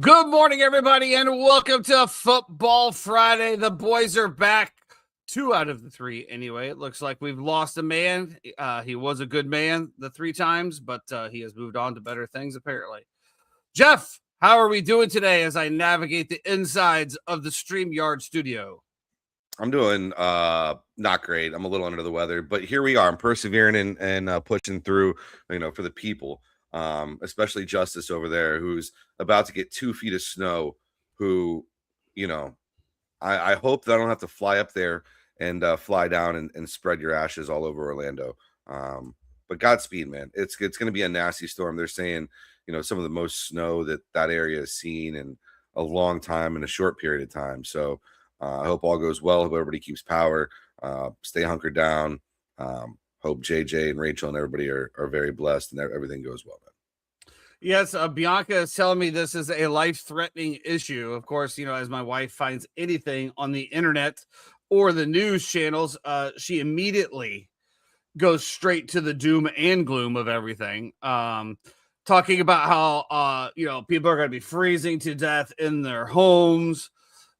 Good morning, everybody, and welcome to Football Friday. The boys are back. 2 out of the 3, anyway. It looks like we've lost a man. He was a good man the 3 times, but he has moved on to better things, apparently. Jeff, how are we doing today as I navigate the insides of the StreamYard studio? I'm doing not great. I'm a little under the weather, but here we are. I'm persevering and pushing through, for the people. Especially Justice over there, who's about to get 2 feet of snow, who, I hope that I don't have to fly up there and fly down and spread your ashes all over Orlando. But Godspeed, man. It's going to be a nasty storm. They're saying, some of the most snow that area has seen in a long time, in a short period of time. So I hope all goes well. Hope everybody keeps power. Stay hunkered down. Hope JJ and Rachel and everybody are very blessed and everything goes well, man. Yes, Bianca is telling me this is a life-threatening issue. Of course, as my wife finds anything on the internet or the news channels, she immediately goes straight to the doom and gloom of everything. Talking about how, people are going to be freezing to death in their homes.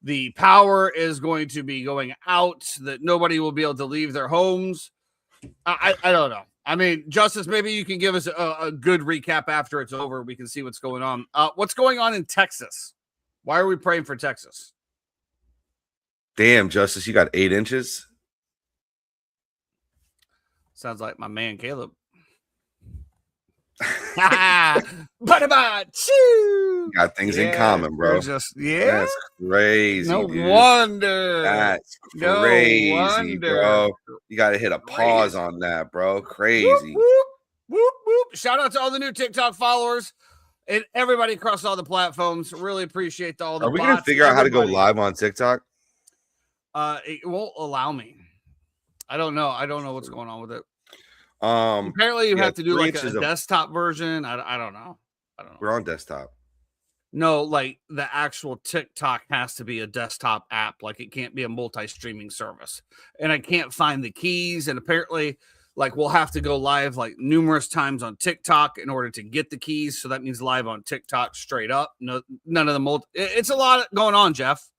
The power is going to be going out, that nobody will be able to leave their homes. I don't know. I mean, Justice, maybe you can give us a good recap after it's over. We can see what's going on. What's going on in Texas? Why are we praying for Texas? Damn, Justice, you got 8 inches? Sounds like my man, Caleb. Choo! Got things in common, bro. That's crazy. No dude. wonder. That's crazy, bro. You got to hit a pause on that, bro. Crazy. Whoop, whoop, whoop, whoop. Shout out to all the new TikTok followers and everybody across all the platforms. Really appreciate all the Are we going to figure out how to go live on TikTok? It won't allow me. I don't know. I don't know what's going on with it. Apparently you have to do like a desktop version. I don't know. We're on desktop. No, like the actual TikTok has to be a desktop app. Like it can't be a multi-streaming service. And I can't find the keys. And apparently, like we'll have to go live like numerous times on TikTok in order to get the keys. So that means live on TikTok straight up. No, none of the it's a lot going on, Jeff.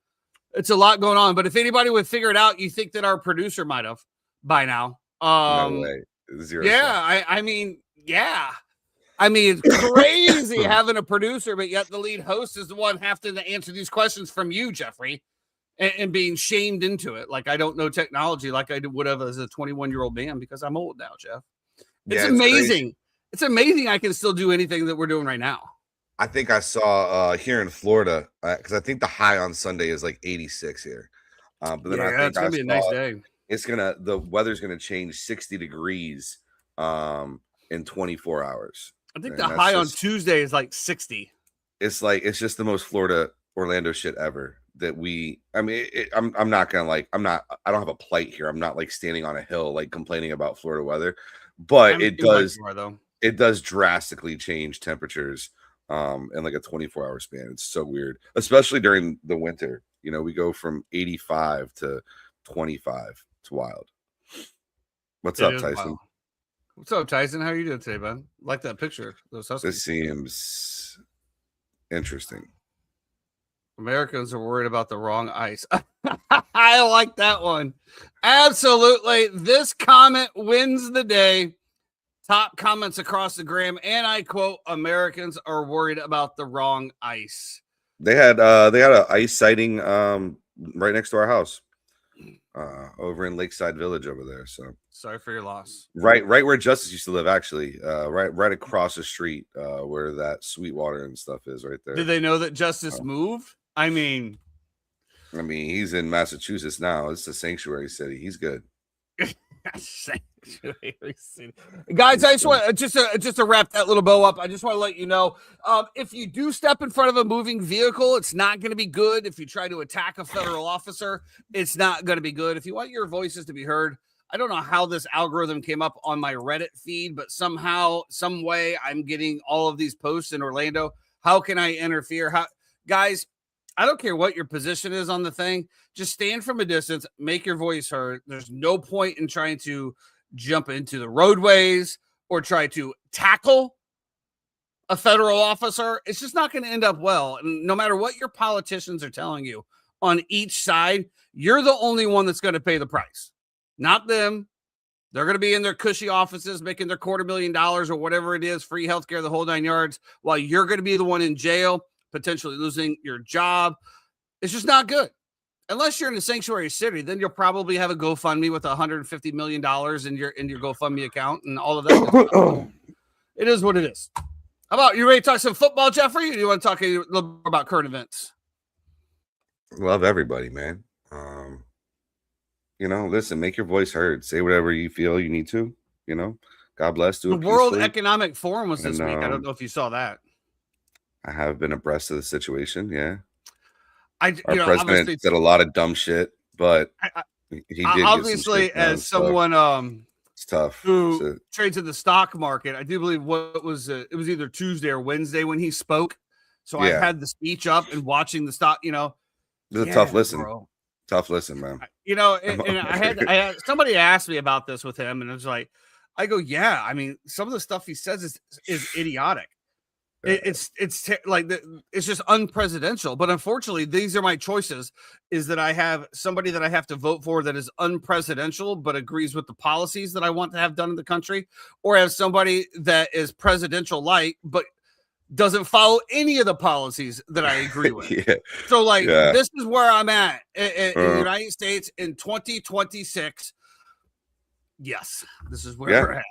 It's a lot going on. But if anybody would figure it out, you think that our producer might have by now. No way. 0 yeah, I mean, yeah. I mean, it's crazy having a producer, but yet the lead host is the one having to answer these questions from you, Jeffrey, and being shamed into it. Like I don't know technology like I would have as a 21-year-old man because I'm old now, Jeff. It's amazing. Crazy. It's amazing I can still do anything that we're doing right now. I think I saw here in Florida, because I think the high on Sunday is like 86 here. But then I think it's going to be a nice day. The weather's going to change 60 degrees in 24 hours. I think And the that's high on just, Tuesday is like 60. it's just the most Florida Orlando shit ever that I mean, I'm not gonna like, I don't have a plight here. I'm not like standing on a hill, like complaining about Florida weather, but It seems like you are, though. it does drastically change temperatures in like a 24-hour span. It's so weird, especially during the winter. You know, we go from 85 to 25. It's wild. What's It up, is Tyson? wild. What's up, Tyson? How are you doing today, bud? Like that picture, those This Huskies. seems interesting. Americans are worried about the wrong ice. I like that one. Absolutely. This comment wins the day. Top comments across the gram, and I quote, Americans are worried about the wrong ice. They had an ice sighting right next to our house. Over in Lakeside Village over there. So sorry for your loss. Right where Justice used to live, actually. Right across the street, where that Sweetwater and stuff is, right there. Did they know that Justice moved? I mean, he's in Massachusetts now. It's a sanctuary city. He's good. Guys, I just want just to wrap that little bow up. I just want to let you know, if you do step in front of a moving vehicle, it's not going to be good. If you try to attack a federal officer, it's not going to be good. If you want your voices to be heard, I don't know how this algorithm came up on my Reddit feed, but somehow, some way, I'm getting all of these posts in Orlando. How can I interfere? Guys, I don't care what your position is on the thing. Just stand from a distance, make your voice heard. There's no point in trying to jump into the roadways or try to tackle a federal officer. It's just not going to end up well. And no matter what your politicians are telling you on each side, you're the only one that's going to pay the price, not them. They're going to be in their cushy offices making their $250,000 or whatever it is, free healthcare, the whole 9 yards, while you're going to be the one in jail, potentially losing your job. It's just not good. Unless you're in a sanctuary city, then you'll probably have a GoFundMe with $150 million in your GoFundMe account and all of that. It is what it is. How about you ready to talk some football, Jeffrey? Or do you want to talk a little more about current events? Love everybody, man. Listen, make your voice heard. Say whatever you feel you need to. God bless. The World Economic Forum was this week. I don't know if you saw that. I have been abreast of the situation. Yeah. Our president said a lot of dumb shit, but he did obviously, as someone it's tough who trades in the stock market. I do believe it was either Tuesday or Wednesday when he spoke. So I had the speech up and watching the stock. It was a tough listen, bro. Tough listen, man. And I had somebody asked me about this with him, and it was like, I go, yeah. I mean, some of the stuff he says is idiotic. It's just unpresidential. But unfortunately, these are my choices. Is that I have somebody that I have to vote for that is unpresidential but agrees with the policies that I want to have done in the country, or have somebody that is presidential like but doesn't follow any of the policies that I agree with. So this is where I'm at in the United States in 2026. Yes, this is where we're at.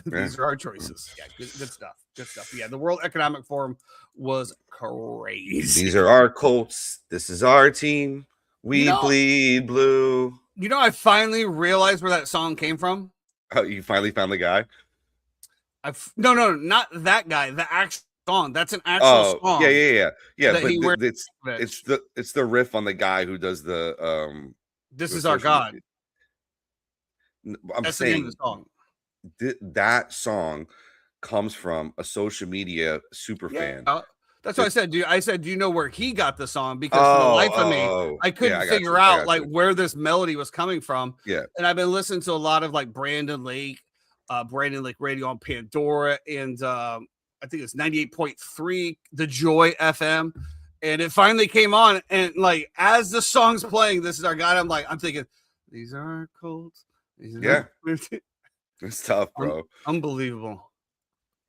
These are our choices. Yeah, good stuff. Good stuff. Yeah, the World Economic Forum was crazy. These are our Colts. This is our team. We bleed blue. I finally realized where that song came from. Oh, you finally found the guy? No, not that guy. The actual song. That's an actual song. Yeah. But it's the riff on the guy who does the This is our God. That's saying the name of the song. That song comes from a social media super fan. That's what I said. Do you know where he got the song? Because for the life of me, I couldn't figure out where this melody was coming from. Yeah. And I've been listening to a lot of Brandon Lake Radio on Pandora, and I think it's 98.3 The Joy FM. And it finally came on, and as the song's playing, This Is Our God, I'm thinking, these are our Colts. It's tough, bro. Unbelievable.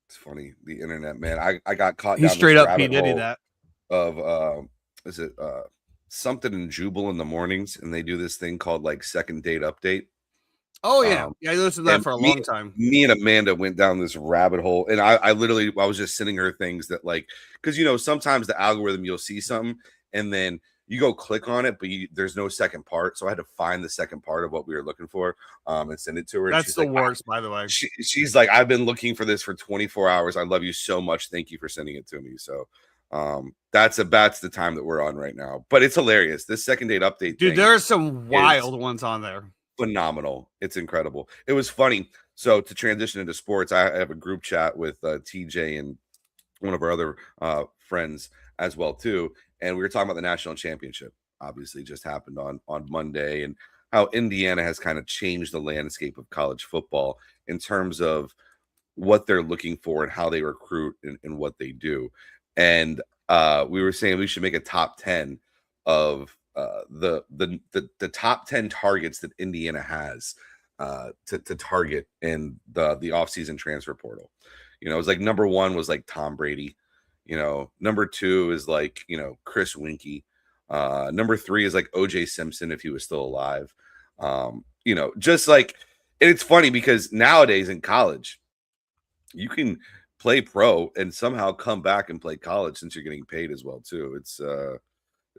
It's funny, the internet, man. I got caught. He straight up P Diddy that of is it something in Jubal in the mornings, and they do this thing called second date update. Oh yeah, I listened to that for a long time. Me and Amanda went down this rabbit hole, and I was just sending her things that because sometimes the algorithm, you'll see something and then you go click on it, but there's no second part. So I had to find the second part of what we were looking for and send it to her. And That's she's the like, worst, by the way. she's like, I've been looking for this for 24 hours. I love you so much. Thank you for sending it to me. So that's the time that we're on right now. But it's hilarious. This second date update, Dude, there are some wild ones on there. Phenomenal. It's incredible. It was funny. So to transition into sports, I have a group chat with TJ and one of our other friends as well too, and we were talking about the national championship. Obviously, just happened on Monday, and how Indiana has kind of changed the landscape of college football in terms of what they're looking for and how they recruit and what they do. And we were saying we should make a top 10 of the top 10 targets that Indiana has to target in the offseason transfer portal. You know, it was like number 1 was like Tom Brady. You know, number 2 is like, you know, Chris Winkie. Number 3 is like OJ Simpson if he was still alive. You know, just like, and it's funny because nowadays in college, you can play pro and somehow come back and play college since you're getting paid as well too. It's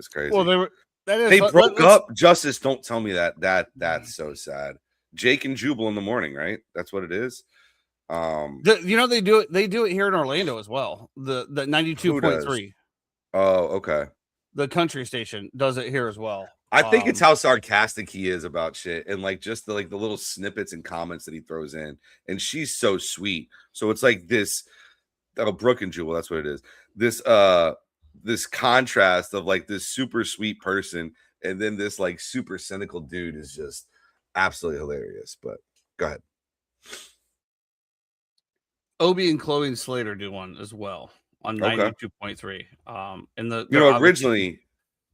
crazy. Well, they broke up. Justice, don't tell me that's so sad. Jake and Jubal in the morning, right? That's what it is. You know, they do it here in Orlando as well. The 92.3. Oh, okay. The country station does it here as well. I think it's how sarcastic he is about shit, and like just the little snippets and comments that he throws in. And she's so sweet. So it's like this Brooke and Jewel, that's what it is. This contrast of like this super sweet person and then this like super cynical dude is just absolutely hilarious. But go ahead. Obi and Chloe Slater do one as well on 92.3. And originally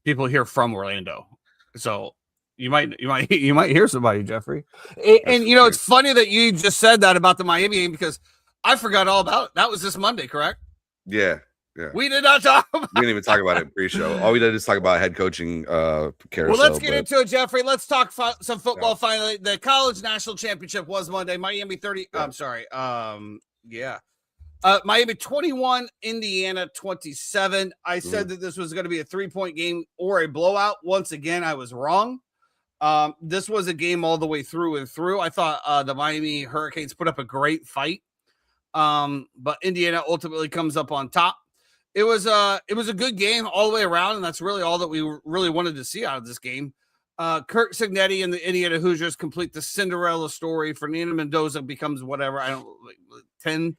people here from Orlando, so you might hear somebody, Jeffrey. And you know, it's funny that you just said that about the Miami game because I forgot all about it. That was this Monday, correct? Yeah. We did not talk about we didn't even talk about it pre-show. All we did is talk about head coaching carousel. Well, let's get into it, Jeffrey. Let's talk some football. Yeah. Finally, the college national championship was Monday. Miami 30. Yeah. I'm sorry. Miami 21, Indiana 27. I said that this was going to be a 3-point game or a blowout. Once again, I was wrong. This was a game all the way through and through. I thought the Miami Hurricanes put up a great fight. But Indiana ultimately comes up on top. It was a good game all the way around, and that's really all that we really wanted to see out of this game. Kirk Cignetti and the Indiana Hoosiers complete the Cinderella story. Fernando Mendoza becomes whatever, 10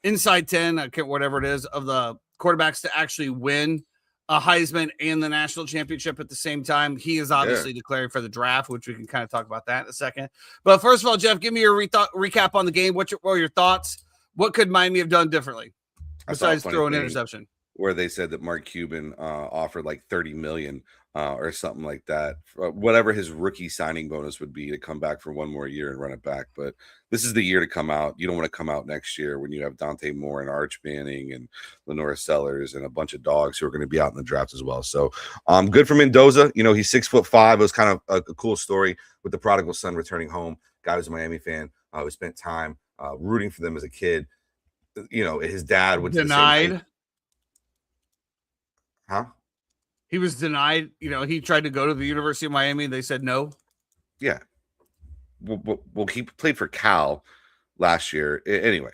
inside 10, whatever it is, of the quarterbacks to actually win a Heisman and the national championship at the same time. He is obviously declaring for the draft, which we can kind of talk about that in a second. But first of all, Jeff, give me your recap on the game. What were your thoughts? What could Miami have done differently besides throw an interception? Where they said that Mark Cuban offered like $30 million or something like that, whatever his rookie signing bonus would be, to come back for one more year and run it back. But this is the year to come out. You don't want to come out next year when you have Dante Moore and Arch Manning and Lenora Sellers and a bunch of dogs who are going to be out in the draft as well. So good for Mendoza. You know, he's 6'5". It was kind of a cool story with the prodigal son returning home. Guy who's a Miami fan who spent time rooting for them as a kid. You know, his dad was denied. Huh? He was denied. You know, he tried to go to the University of Miami. They said no. Yeah. Well, he played for Cal last year. Anyway,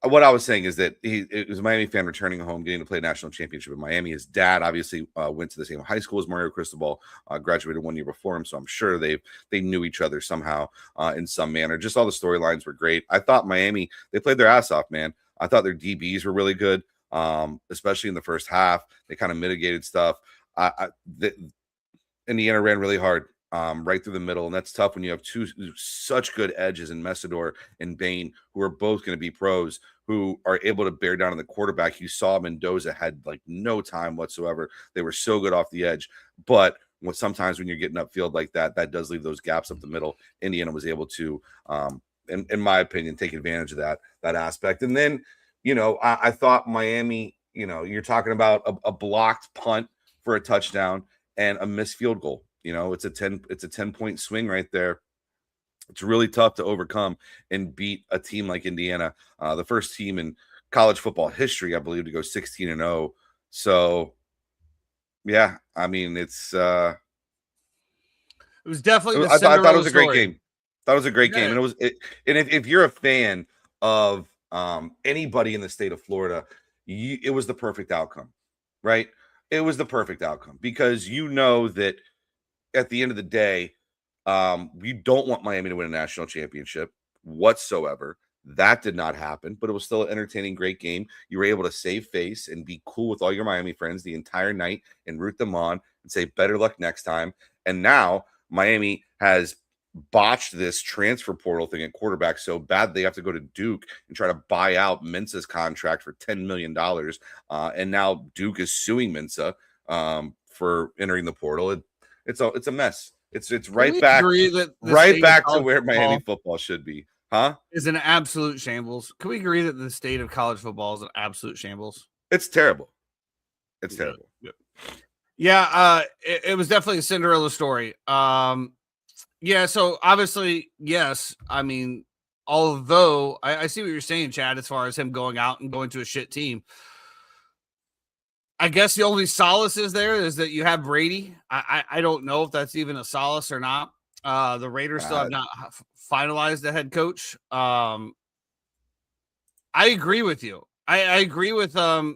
what I was saying is that it was a Miami fan returning home, getting to play a national championship in Miami. His dad obviously went to the same high school as Mario Cristobal, graduated 1 year before him. So I'm sure they knew each other somehow in some manner. Just all the storylines were great. I thought Miami, they played their ass off, man. I thought their DBs were really good. Especially in the first half, they kind of mitigated stuff. Indiana ran really hard, right through the middle, and that's tough when you have two such good edges in Messidor and Bain, who are both going to be pros, who are able to bear down on the quarterback. You saw Mendoza had like no time whatsoever. They were so good off the edge, but sometimes when you're getting upfield like that, that does leave those gaps up the middle. Indiana was able to, in my opinion, take advantage of that aspect, and then. You know, I thought Miami, you know, you're talking about a blocked punt for a touchdown and a missed field goal. You know, it's a 10-point swing right there. It's really tough to overcome and beat a team like Indiana, the first team in college football history, I believe, to go 16-0. So, Yeah, I mean, it's It was definitely the I thought it Cinderella was a great story. game. Thought it was a great game, Yeah, and and if you're a fan of anybody in the state of Florida, it was the perfect outcome, right? It was the perfect outcome because you know that at the end of the day, we don't want Miami to win a national championship whatsoever. That did not happen, but it was still an entertaining, great game. You were able to save face and be cool with all your Miami friends the entire night and root them on and say better luck next time. And now Miami has botched this transfer portal thing at quarterback so bad they have to go to Duke and try to buy out Mensa's contract for $10 million. And now Duke is suing Mensa for entering the portal. It's a mess. It's can right we back agree that the right state of back to college where Miami football football should be. Huh? is an absolute shambles? Can we agree that the state of college football is an absolute shambles? It's terrible. It's Yeah. terrible. Yeah, it was definitely a Cinderella story. Yeah, so obviously, yes. I mean, although I see what you're saying, Chad, as far as him going out and going to a shit team. I guess the only solace is that you have Brady. I don't know if that's even a solace or not. The Raiders still have not finalized the head coach. I agree with you. I agree with not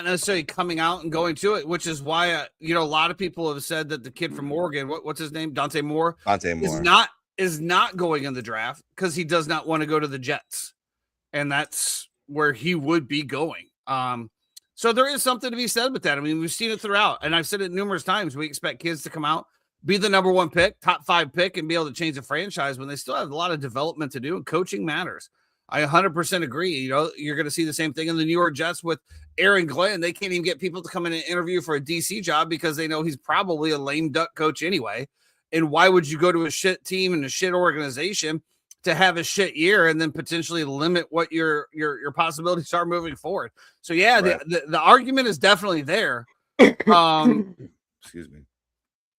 necessarily coming out and going to it, which is why a lot of people have said that the kid from Oregon, what's his name, Dante Moore, is not going in the draft because he does not want to go to the Jets, and that's where he would be going. So there is something to be said with that. I mean, we've seen it throughout, and I've said it numerous times. We expect kids to come out, be the number one pick, top 5 pick, and be able to change the franchise when they still have a lot of development to do, and coaching matters. I 100% agree. You're going to see the same thing in the New York Jets with Aaron Glenn. They can't even get people to come in and interview for a DC job because they know he's probably a lame duck coach anyway. And why would you go to a shit team and a shit organization to have a shit year and then potentially limit what your possibilities are moving forward? So yeah, right. the argument is definitely there. Excuse me.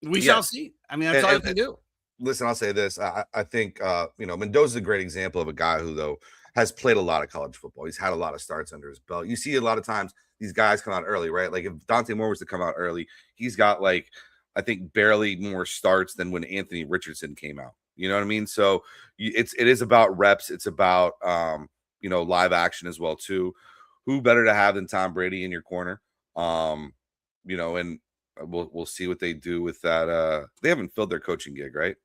We shall see. I mean, that's all you can do. Listen, I'll say this. I think Mendoza's a great example of a guy who, though, has played a lot of college football. He's had a lot of starts under his belt. You see a lot of times these guys come out early, right? Like if Dante Moore was to come out early, he's got like, I think, barely more starts than when Anthony Richardson came out. You know what I mean? So it is about reps. It's about live action as well too. Who better to have than Tom Brady in your corner? And we'll see what they do with that. They haven't filled their coaching gig, right?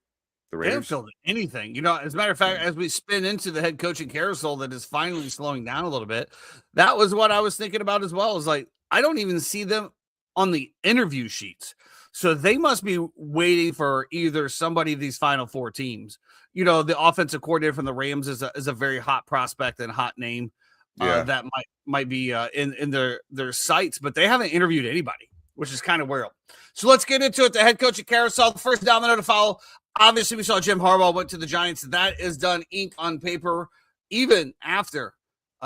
The Raiders? They haven't filled anything. As a matter of fact, as we spin into the head coaching carousel that is finally slowing down a little bit, that was what I was thinking about as well. Is like, I don't even see them on the interview sheets. So they must be waiting for either somebody of these final 4 teams. The offensive coordinator from the Rams is a very hot prospect and hot name that might be in their sights, but they haven't interviewed anybody, which is kind of weird. So let's get into it. The head coaching carousel, the first domino to follow. Obviously, we saw Jim Harbaugh went to the Giants. That is done, ink on paper, even after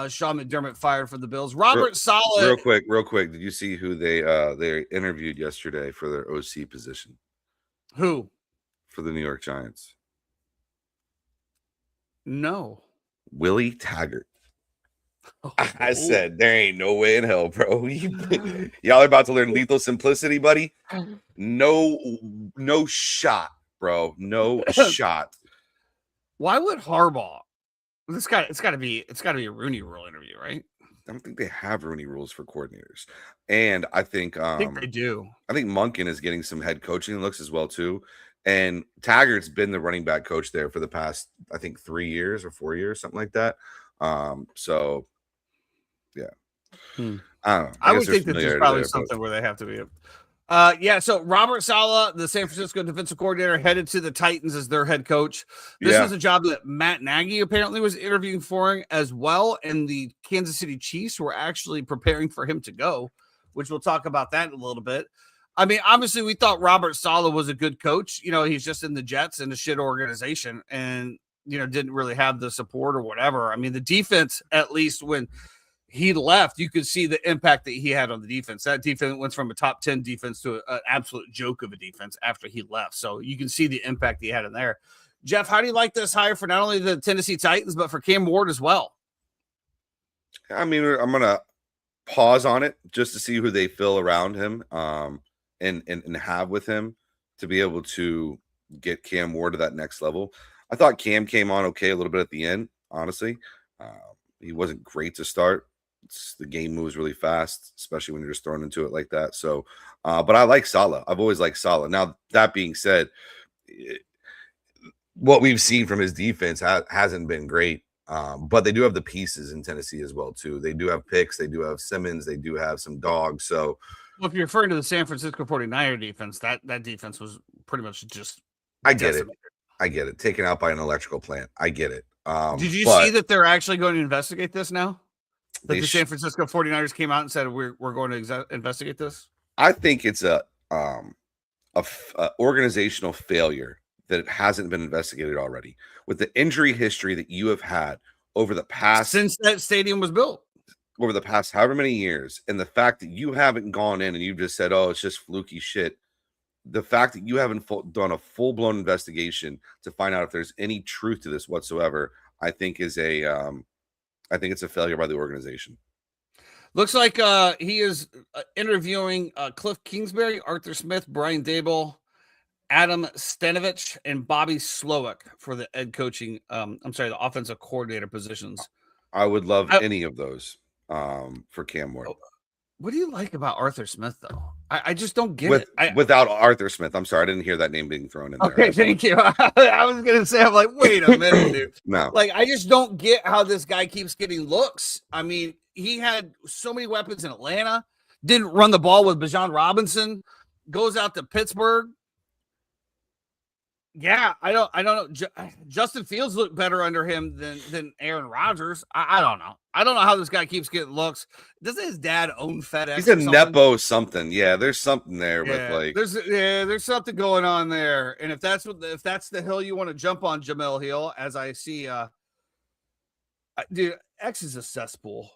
Sean McDermott fired for the Bills. Robert Saleh. Real quick. Did you see who they interviewed yesterday for their OC position? Who? For the New York Giants. No. Willie Taggart. Oh. I said, there ain't no way in hell, bro. Y'all are about to learn lethal simplicity, buddy. No shot, bro. No shot. Why would Harbaugh? It's got to be a Rooney Rule interview, right? I don't think they have Rooney rules for coordinators, and I think they do. I think Monken is getting some head coaching looks as well too, and Taggart's been the running back coach there for the past, I think, 3 years or 4 years, something like that. So yeah, I don't know. I would think that there's probably something where they have to be. So Robert Saleh, the San Francisco defensive coordinator, headed to the Titans as their head coach. This was a job that Matt Nagy apparently was interviewing for as well, and the Kansas City Chiefs were actually preparing for him to go, which we'll talk about that in a little bit. I mean, obviously, we thought Robert Saleh was a good coach. He's just in the Jets in a shit organization and, didn't really have the support or whatever. I mean, the defense, at least when he left, you could see the impact that he had on the defense. That defense went from a top 10 defense to an absolute joke of a defense after he left. So you can see the impact he had in there. Jeff, how do you like this hire for not only the Tennessee Titans, but for Cam Ward as well? I mean, I'm going to pause on it just to see who they fill around him, and have with him to be able to get Cam Ward to that next level. I thought Cam came on okay a little bit at the end, honestly. He wasn't great to start. The game moves really fast, especially when you're just thrown into it like that. So, but I like Salah. I've always liked Salah. Now, that being said, what we've seen from his defense hasn't been great. But they do have the pieces in Tennessee as well, too. They do have picks. They do have Simmons. They do have some dogs. So, well, if you're referring to the San Francisco 49er defense, that defense was pretty much just I get it. I get it. Taken out by an electrical plant. I get it. Did you see that they're actually going to investigate this now? That the San Francisco 49ers came out and said we're going to investigate this? I think it's a organizational failure that it hasn't been investigated already. With the injury history that you have had over the past, since that stadium was built, over the past however many years, and the fact that you haven't gone in and you've just said, oh, it's just fluky shit. The fact that you haven't done a full-blown investigation to find out if there's any truth to this whatsoever, I think is I think it's a failure by the organization. Looks like he is interviewing Cliff Kingsbury, Arthur Smith, Brian Dable, Adam Stanovich, and Bobby Slowick for the the offensive coordinator positions. I would love any of those for Cam Ward. What do you like about Arthur Smith, though? I just don't get it. Without Arthur Smith, I'm sorry, I didn't hear that name being thrown in there. Okay, thank you. I was going to say, I'm like, wait a minute, dude. No. Like, I just don't get how this guy keeps getting looks. I mean, he had so many weapons in Atlanta, didn't run the ball with Bijan Robinson, goes out to Pittsburgh. Yeah, I don't know. Justin Fields looked better under him than Aaron Rodgers. I don't know. I don't know how this guy keeps getting looks. Doesn't his dad own FedEx? He's a Nepo something. Yeah, there's something there with like there's something going on there. And if that's the hill you want to jump on, Jamel Hill, as I see, dude, X is a cesspool.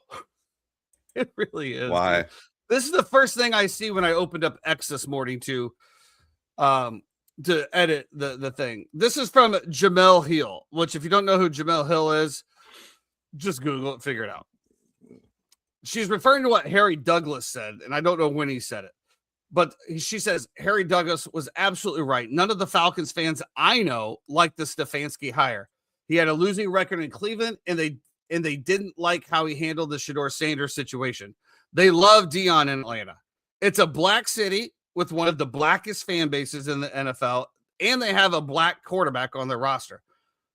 It really is. Why? Dude. This is the first thing I see when I opened up X this morning to edit the thing. This is from Jamel Hill, which if you don't know who Jamel Hill is, just Google it, figure it out. She's referring to what Harry Douglas said, and I don't know when he said it, but she says Harry Douglas was absolutely right. None of the Falcons fans I know like the Stefanski hire. He had a losing record in Cleveland, and they didn't like how he handled the Shedeur Sanders situation. They love Deion in Atlanta. It's a black city with one of the blackest fan bases in the NFL, and they have a black quarterback on their roster.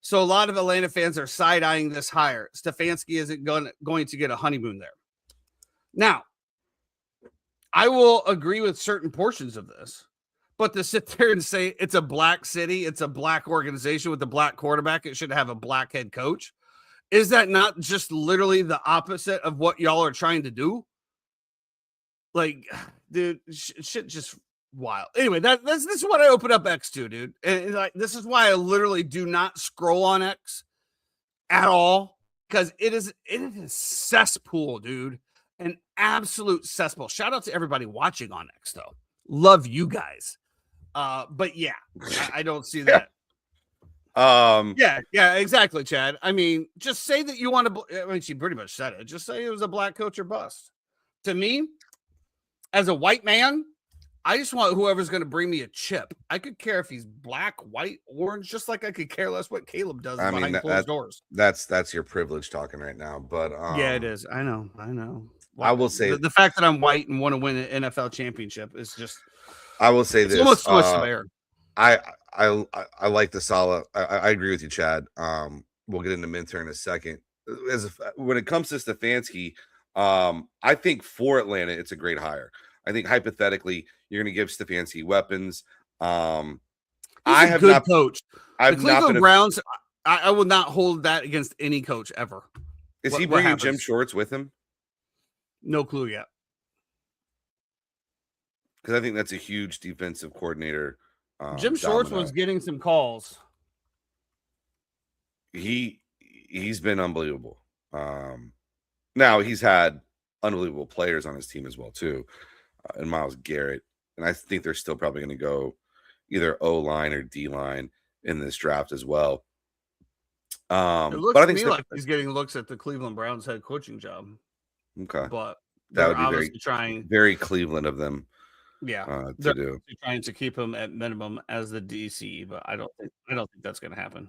So a lot of Atlanta fans are side-eyeing this hire. Stefanski isn't going to get a honeymoon there. Now, I will agree with certain portions of this, but to sit there and say it's a black city, it's a black organization with a black quarterback, it should have a black head coach. Is that not just literally the opposite of what y'all are trying to do? Like, dude, shit just wild. Anyway, this is what I open up X to, dude. And like, this is why I literally do not scroll on X at all, because it is a cesspool, dude. An absolute cesspool. Shout out to everybody watching on X, though. Love you guys. But yeah, I don't see that. Yeah, exactly, Chad. I mean, just say that you want to. I mean, she pretty much said it. Just say it was a black coach or bust. To me, as a white man, I just want whoever's going to bring me a chip. I could care if he's black, white, orange, just like I could care less what Caleb does behind closed doors. That's your privilege talking right now. But yeah, it is. I know. Well, I will say the fact that I'm white and want to win an NFL championship is just. I will say this. Almost Swiss of air. I like the Salah. I agree with you, Chad. We'll get into Minter in a second. When it comes to Stefanski, I think for Atlanta, it's a great hire. I think hypothetically, you're going to give Stefanski weapons. I have good not coach. I've the Cleveland not been Browns. I will not hold that against any coach ever. Is he bringing Jim Schwartz with him? No clue yet. Because I think that's a huge defensive coordinator. Jim Schwartz was getting some calls. He's been unbelievable. Now he's had unbelievable players on his team as well too, and Myles Garrett. And I think they're still probably going to go either O-line or D-line in this draft as well. It looks to me like he's getting looks at the Cleveland Browns head coaching job. Okay, but That They're would be obviously trying. very Cleveland of them. Yeah, To they're do. trying to keep him at minimum as the DC, but I don't think that's going to happen.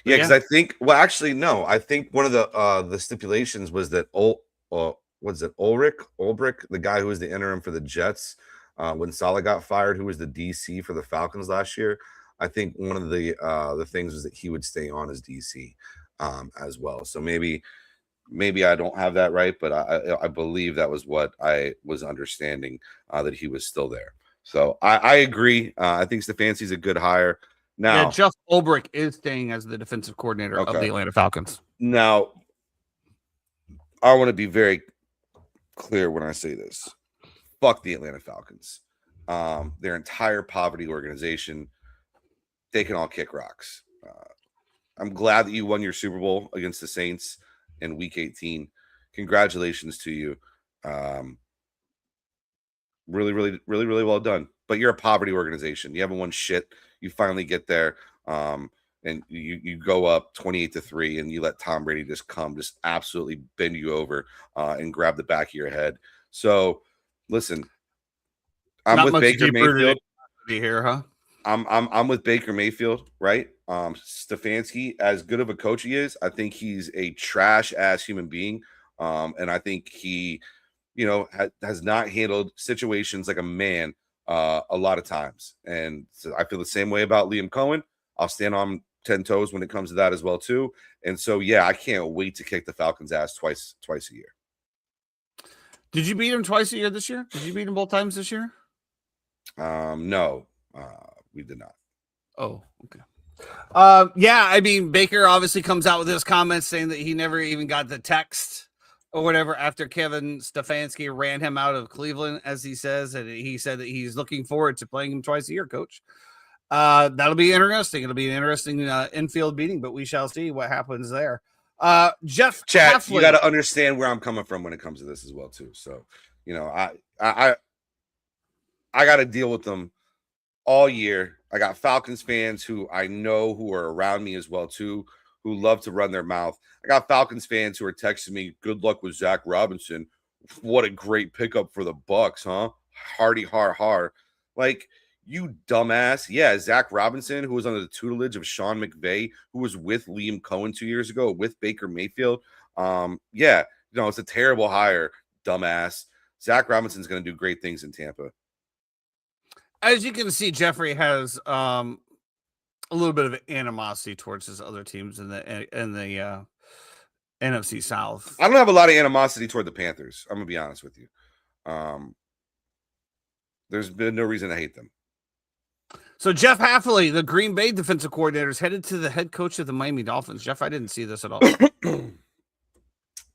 Yeah, because I think, well, actually, no. I think one of the stipulations was that was it Ulbrich, the guy who was the interim for the Jets when Saleh got fired, who was the DC for the Falcons last year. I think one of the things was that he would stay on as DC as well. So maybe I don't have that right, but I believe that was what I was understanding, that he was still there. So I agree. I think Stefanski's a good hire. Now, yeah, Jeff Ulbrich is staying as the defensive coordinator of the Atlanta Falcons. Now, I want to be very clear when I say this. Fuck the Atlanta Falcons. Their entire poverty organization, they can all kick rocks. I'm glad that you won your Super Bowl against the Saints in Week 18. Congratulations to you. Really, really, really, really well done. But you're a poverty organization. You haven't won shit. You finally get there. And you go up 28-3, and you let Tom Brady just absolutely bend you over and grab the back of your head. So, listen, I'm with Baker Mayfield here, huh? I'm with Baker Mayfield, right? Stefanski, as good of a coach he is, I think he's a trash ass human being, and I think he, has not handled situations like a man a lot of times. And so I feel the same way about Liam Cohen. I'll stand on 10 toes when it comes to that as well too. And so yeah, I can't wait to kick the Falcons' ass twice a year. Did you beat him twice a year this year? Did you beat him both times this year? No, we did not. Oh, okay. Yeah, I mean, Baker obviously comes out with his comments saying that he never even got the text or whatever after Kevin Stefanski ran him out of Cleveland, as he says, and he said that he's looking forward to playing him twice a year, coach. That'll be interesting. It'll be an interesting infield meeting, but we shall see what happens there. Jeff, Chad, Heffley, you got to understand where I'm coming from when it comes to this as well too. So, I got to deal with them all year. I got Falcons fans who I know who are around me as well too, who love to run their mouth. I got Falcons fans who are texting me, "Good luck with Zach Robinson. What a great pickup for the Bucks, huh? Hardy har." Like, you dumbass. Yeah, Zach Robinson, who was under the tutelage of Sean McVay, who was with Liam Cohen 2 years ago, with Baker Mayfield. Yeah, it's a terrible hire, dumbass. Zach Robinson's going to do great things in Tampa. As you can see, Jeffrey has a little bit of animosity towards his other teams in the NFC South. I don't have a lot of animosity toward the Panthers. I'm going to be honest with you. There's been no reason to hate them. So Jeff Heffley, the Green Bay defensive coordinator, is headed to the head coach of the Miami Dolphins. Jeff, I didn't see this at all. Did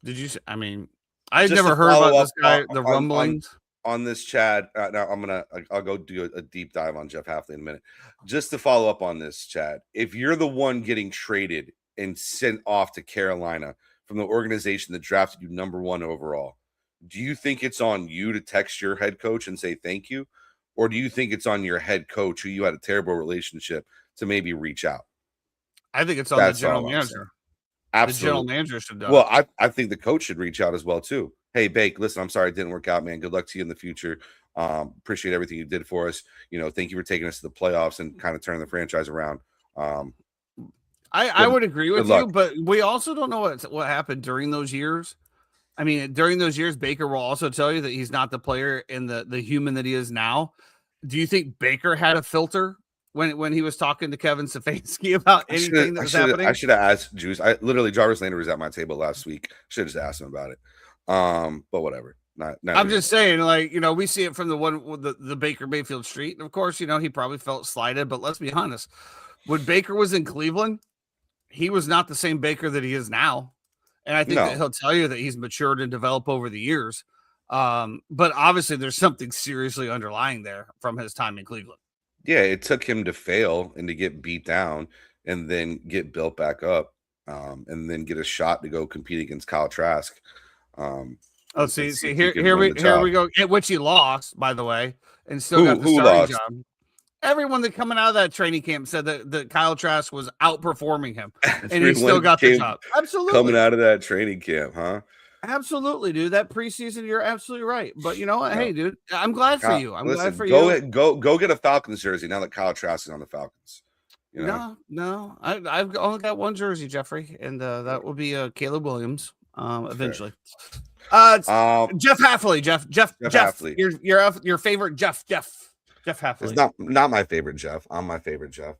you? I mean, I've never heard about this guy. The rumblings on this, Chad. Now I'll go do a deep dive on Jeff Heffley in a minute. Just to follow up on this, Chad. If you're the one getting traded and sent off to Carolina from the organization that drafted you number 1 overall, do you think it's on you to text your head coach and say thank you? Or do you think it's on your head coach, who you had a terrible relationship, to maybe reach out? I think it's on the general manager. Absolutely. The general manager should do. Well, I think the coach should reach out as well too. Hey, Bake, listen, I'm sorry it didn't work out, man. Good luck to you in the future. Appreciate everything you did for us. Thank you for taking us to the playoffs and kind of turning the franchise around. I would agree with you, but we also don't know what happened during those years. I mean, during those years, Baker will also tell you that he's not the player and the human that he is now. Do you think Baker had a filter when he was talking to Kevin Stefanski about anything that was happening? I should have asked Juice. Jarvis Landry was at my table last week. Should have just asked him about it. But whatever. I'm just saying, we see it from the Baker Mayfield Street. And of course, he probably felt slighted, but let's be honest. When Baker was in Cleveland, he was not the same Baker that he is now. And I think that he'll tell you that he's matured and developed over the years. But obviously there's something seriously underlying there from his time in Cleveland. Yeah, it took him to fail and to get beat down and then get built back up, and then get a shot to go compete against Kyle Trask. Here we go. Which he lost, by the way, and still got the starting job. Everyone that coming out of that training camp said that Kyle Trask was outperforming him, and he still Everyone got the came job. coming Absolutely. out of that training camp, huh? Absolutely, dude. That preseason, you're absolutely right. But you know what? No. Hey, dude, I'm glad for you. I'm glad Listen, for you. go get a Falcons jersey now that Kyle Trask is on the Falcons. You know, No. I've only got one jersey, Jeffrey, and that will be Caleb Williams. fair. Eventually. It's Um, Jeff Halfley. Jeff. Hafley Your favorite Jeff. Jeff is Halfley. not my favorite Jeff. I'm my favorite Jeff.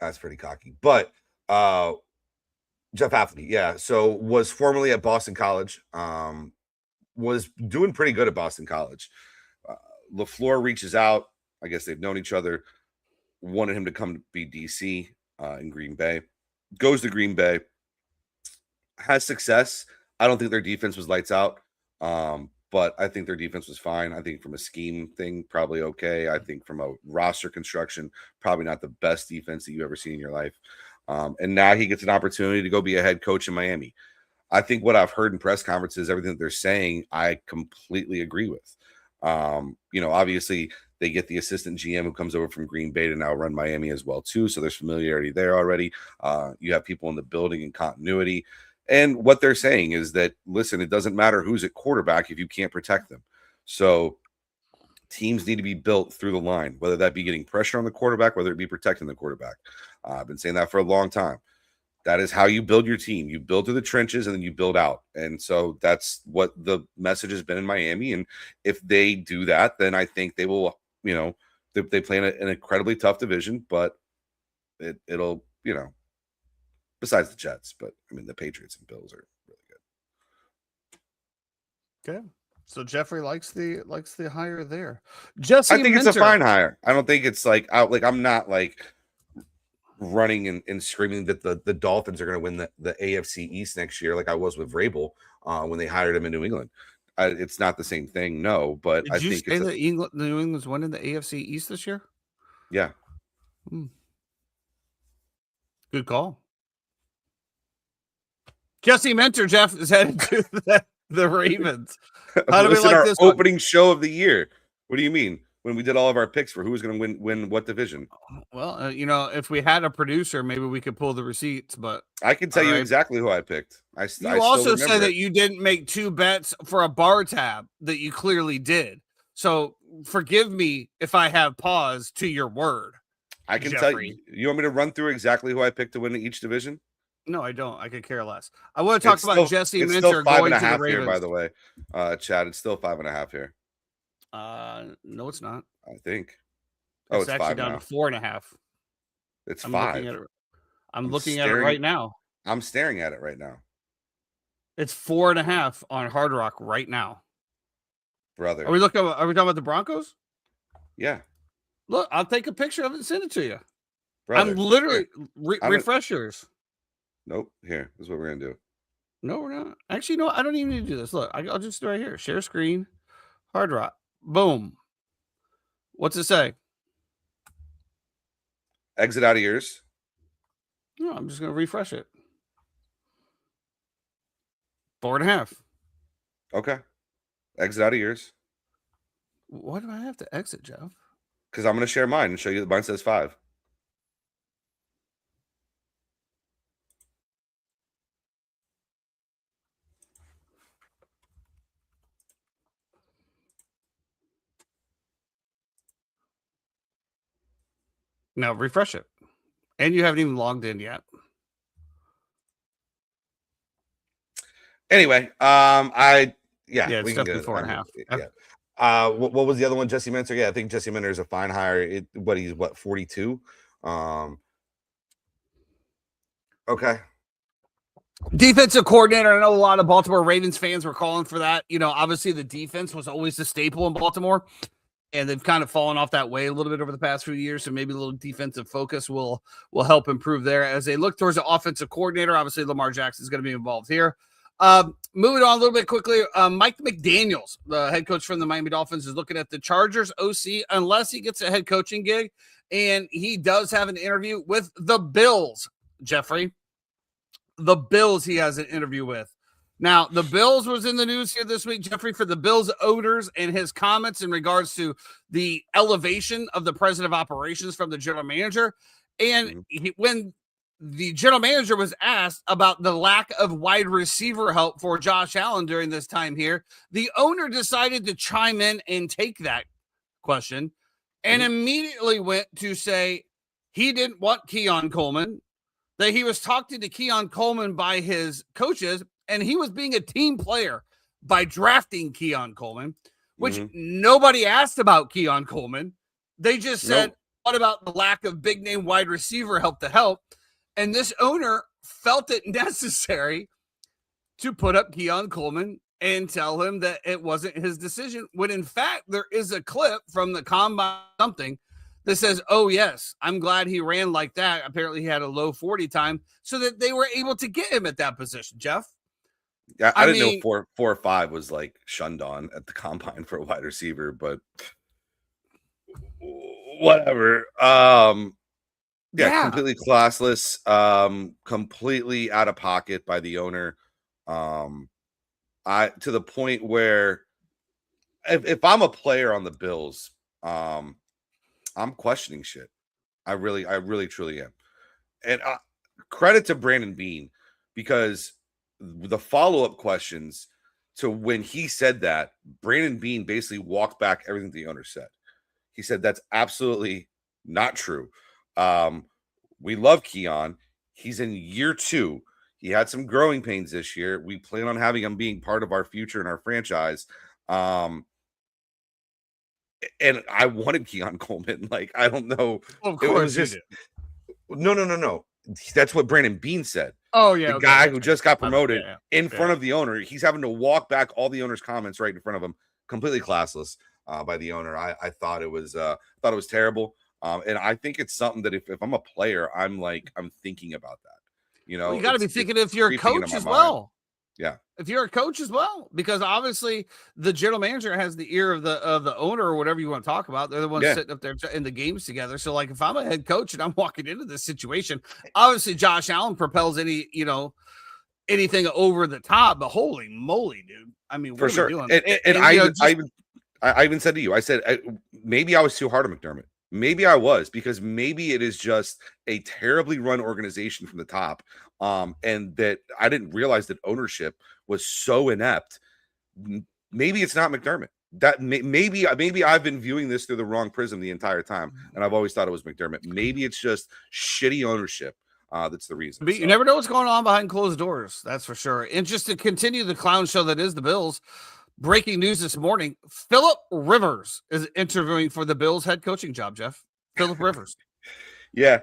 That's pretty cocky, but Jeff Hafley, yeah. So was formerly at Boston College. Was doing pretty good at Boston College. LaFleur reaches out. I guess they've known each other. Wanted him to come to be DC in Green Bay. Goes to Green Bay. Has success. I don't think their defense was lights out, but I think their defense was fine. I think from a scheme thing, probably okay. I think from a roster construction, probably not the best defense that you ever seen in your life. And now he gets an opportunity to go be a head coach in Miami. I think what I've heard in press conferences, everything that they're saying, I completely agree with. Obviously they get the assistant GM who comes over from Green Bay to now run Miami as well too. So there's familiarity there already. You have people in the building and continuity. And what they're saying is that, listen, it doesn't matter who's at quarterback if you can't protect them. So teams need to be built through the line, whether that be getting pressure on the quarterback, whether it be protecting the quarterback. I've been saying that for a long time. That is how you build your team. You build through the trenches and then you build out. And so that's what the message has been in Miami. And if they do that, then I think they will, they play in an incredibly tough division, but it'll, besides the Jets, but I mean, the Patriots and Bills are really good. Okay. So Jeffrey likes the hire there. Jesse I think Minter. it's a fine hire. I don't think it's I'm not running and screaming that the Dolphins are going to win the AFC East next year like I was with Vrabel when they hired him in New England. It's not the same thing, no. But Did you say that New England's winning the AFC East this year? Yeah. Good call. Jesse Minter, Jeff, is headed to the Ravens. How do we like this opening show of the year? What do you mean? When we did all of our picks for who was going to win what division? Well, if we had a producer, maybe we could pull the receipts. But I can tell you exactly who I picked. You also said that you didn't make two bets for a bar tab that you clearly did. So forgive me if I have pause to your word. I can tell you. You want me to run through exactly who I picked to win each division? No, I don't. I could care less. I want to talk about Jesse Minter going to the Ravens. Here, by the way, Chad, it's still 5.5 here. No, it's not. I think. It's actually down to 4.5. It's 5. I'm looking at it right now. I'm staring at it right now. It's 4.5 on Hard Rock right now. Brother. Are we talking about the Broncos? Yeah. Look, I'll take a picture of it and send it to you. Brother, I'm literally refresh yours. Nope. Here, this is what we're gonna do. No, we're not. Actually, no, I don't even need to do this. Look, I'll just do it right here. Share screen, Hard Rock. Boom. What's it say? Exit out of yours. No, I'm just gonna refresh it. 4.5. Okay. Exit out of yours. Why do I have to exit, Jeff? Because I'm gonna share mine and show you that mine says 5. Now refresh it. And you haven't even logged in yet. Anyway, it's we can definitely 4.5. Yeah. What was the other one? Jesse Minter. Yeah, I think Jesse Minter is a fine hire. He's 42. Okay. Defensive coordinator. I know a lot of Baltimore Ravens fans were calling for that. Obviously the defense was always the staple in Baltimore, and they've kind of fallen off that way a little bit over the past few years. So maybe a little defensive focus will help improve there as they look towards the offensive coordinator. Obviously, Lamar Jackson is going to be involved here. Moving on a little bit quickly, Mike McDaniels, the head coach from the Miami Dolphins, is looking at the Chargers OC unless he gets a head coaching gig, and he does have an interview with the Bills, Jeffrey. The Bills he has an interview with. Now, the Bills was in the news here this week, Jeffrey, for the Bills owners and his comments in regards to the elevation of the president of operations from the general manager. And when the general manager was asked about the lack of wide receiver help for Josh Allen during this time here, the owner decided to chime in and take that question and immediately went to say he didn't want Keon Coleman, that he was talking to Keon Coleman by his coaches, and he was being a team player by drafting Keon Coleman, which nobody asked about Keon Coleman. They just said, what about the lack of big name wide receiver help to help? And this owner felt it necessary to put up Keon Coleman and tell him that it wasn't his decision, when in fact there is a clip from the combine something that says, oh yes, I'm glad he ran like that. Apparently he had a low 40 time so that they were able to get him at that position, Jeff. Yeah, I didn't know 4 or 5 was like shunned on at the combine for a wide receiver, but whatever. Completely classless, completely out of pocket by the owner. To the point where if I'm a player on the Bills, I'm questioning shit. I really truly am. And credit to Brandon Beane, because the follow-up questions to when he said that, Brandon Beane basically walked back everything the owner said. He said that's absolutely not true. We love Keon. He's in year 2. He had some growing pains this year. We plan on having him being part of our future and our franchise. And I wanted Keon Coleman. Like, I don't know. Of course, it was just no. That's what Brandon Beane said. Oh yeah, the guy who just got promoted in front of the owner. He's having to walk back all the owner's comments right in front of him. Completely classless by the owner. I thought it was terrible. And I think it's something that if I'm a player, I'm thinking about that. You got to be thinking if you're a coach as well. Yeah. If you're a coach as well, because obviously the general manager has the ear of the owner or whatever you want to talk about. They're the ones sitting up there in the games together. So like if I'm a head coach and I'm walking into this situation, obviously Josh Allen propels anything over the top, but holy moly, dude. I mean, what for are we doing? And I even said to you, I said, maybe I was too hard on McDermott. Maybe I was, because maybe it is just a terribly run organization from the top. And that I didn't realize that ownership was so inept. Maybe it's not McDermott. That maybe I've been viewing this through the wrong prism the entire time, and I've always thought it was McDermott. Maybe it's just shitty ownership. That's the reason. But you never know what's going on behind closed doors. That's for sure. And just to continue the clown show that is the Bills, breaking news this morning: Philip Rivers is interviewing for the Bills head coaching job. Jeff, Philip Rivers. Yeah.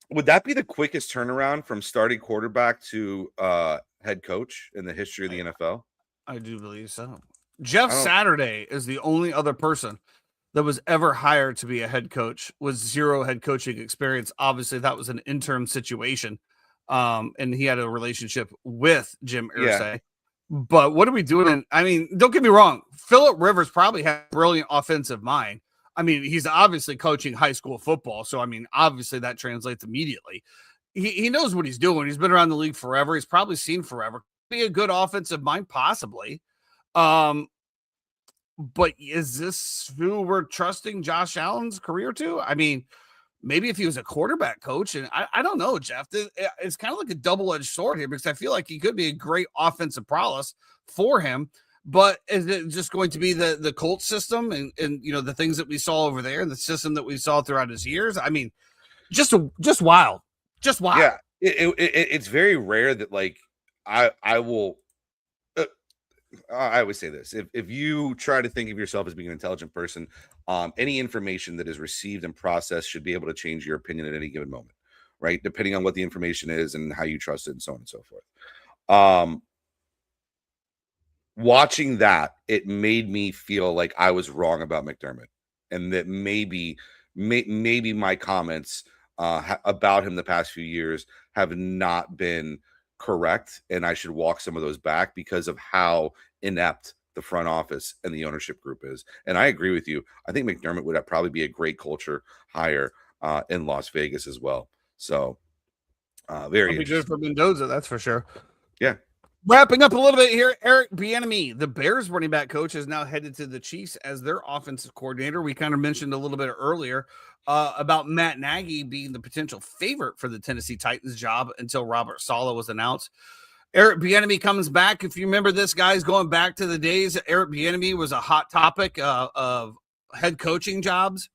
Would that be the quickest turnaround from starting quarterback to head coach in the history of the NFL? I do believe so. Jeff Saturday is the only other person that was ever hired to be a head coach with zero head coaching experience. Obviously, that was an interim situation. And he had a relationship with Jim Irsay. Yeah. But what are we doing? I mean, don't get me wrong. Philip Rivers probably had a brilliant offensive mind. I mean, he's obviously coaching high school football. So, I mean, obviously that translates immediately. He knows what he's doing. He's been around the league forever. He's probably seen forever. Be a good offensive mind, possibly. But is this who we're trusting Josh Allen's career to? I mean, maybe if he was a quarterback coach, and I don't know, Jeff. It's kind of like a double-edged sword here, because I feel like he could be a great offensive prowess for him. But is it just going to be the Colts system and the things that we saw over there and the system that we saw throughout his years? I mean, just wild. Just wild. Yeah, it's very rare that I will. I always say this: if you try to think of yourself as being an intelligent person, any information that is received and processed should be able to change your opinion at any given moment, right? Depending on what the information is and how you trust it, and so on and so forth. Watching that, it made me feel like I was wrong about McDermott, and that maybe my comments about him the past few years have not been correct, and I should walk some of those back because of how inept the front office and the ownership group is. And I agree with you. I think McDermott would probably be a great culture hire in Las Vegas as well. So Very That'll be good interesting. for Mendoza, that's for sure. Yeah. Wrapping up a little bit here, Eric Bieniemy, the Bears running back coach, is now headed to the Chiefs as their offensive coordinator. We kind of mentioned a little bit earlier about Matt Nagy being the potential favorite for the Tennessee Titans job until Robert Saleh was announced. Eric Bieniemy comes back. If you remember this, guys, going back to the days that Eric Bieniemy was a hot topic of head coaching jobs.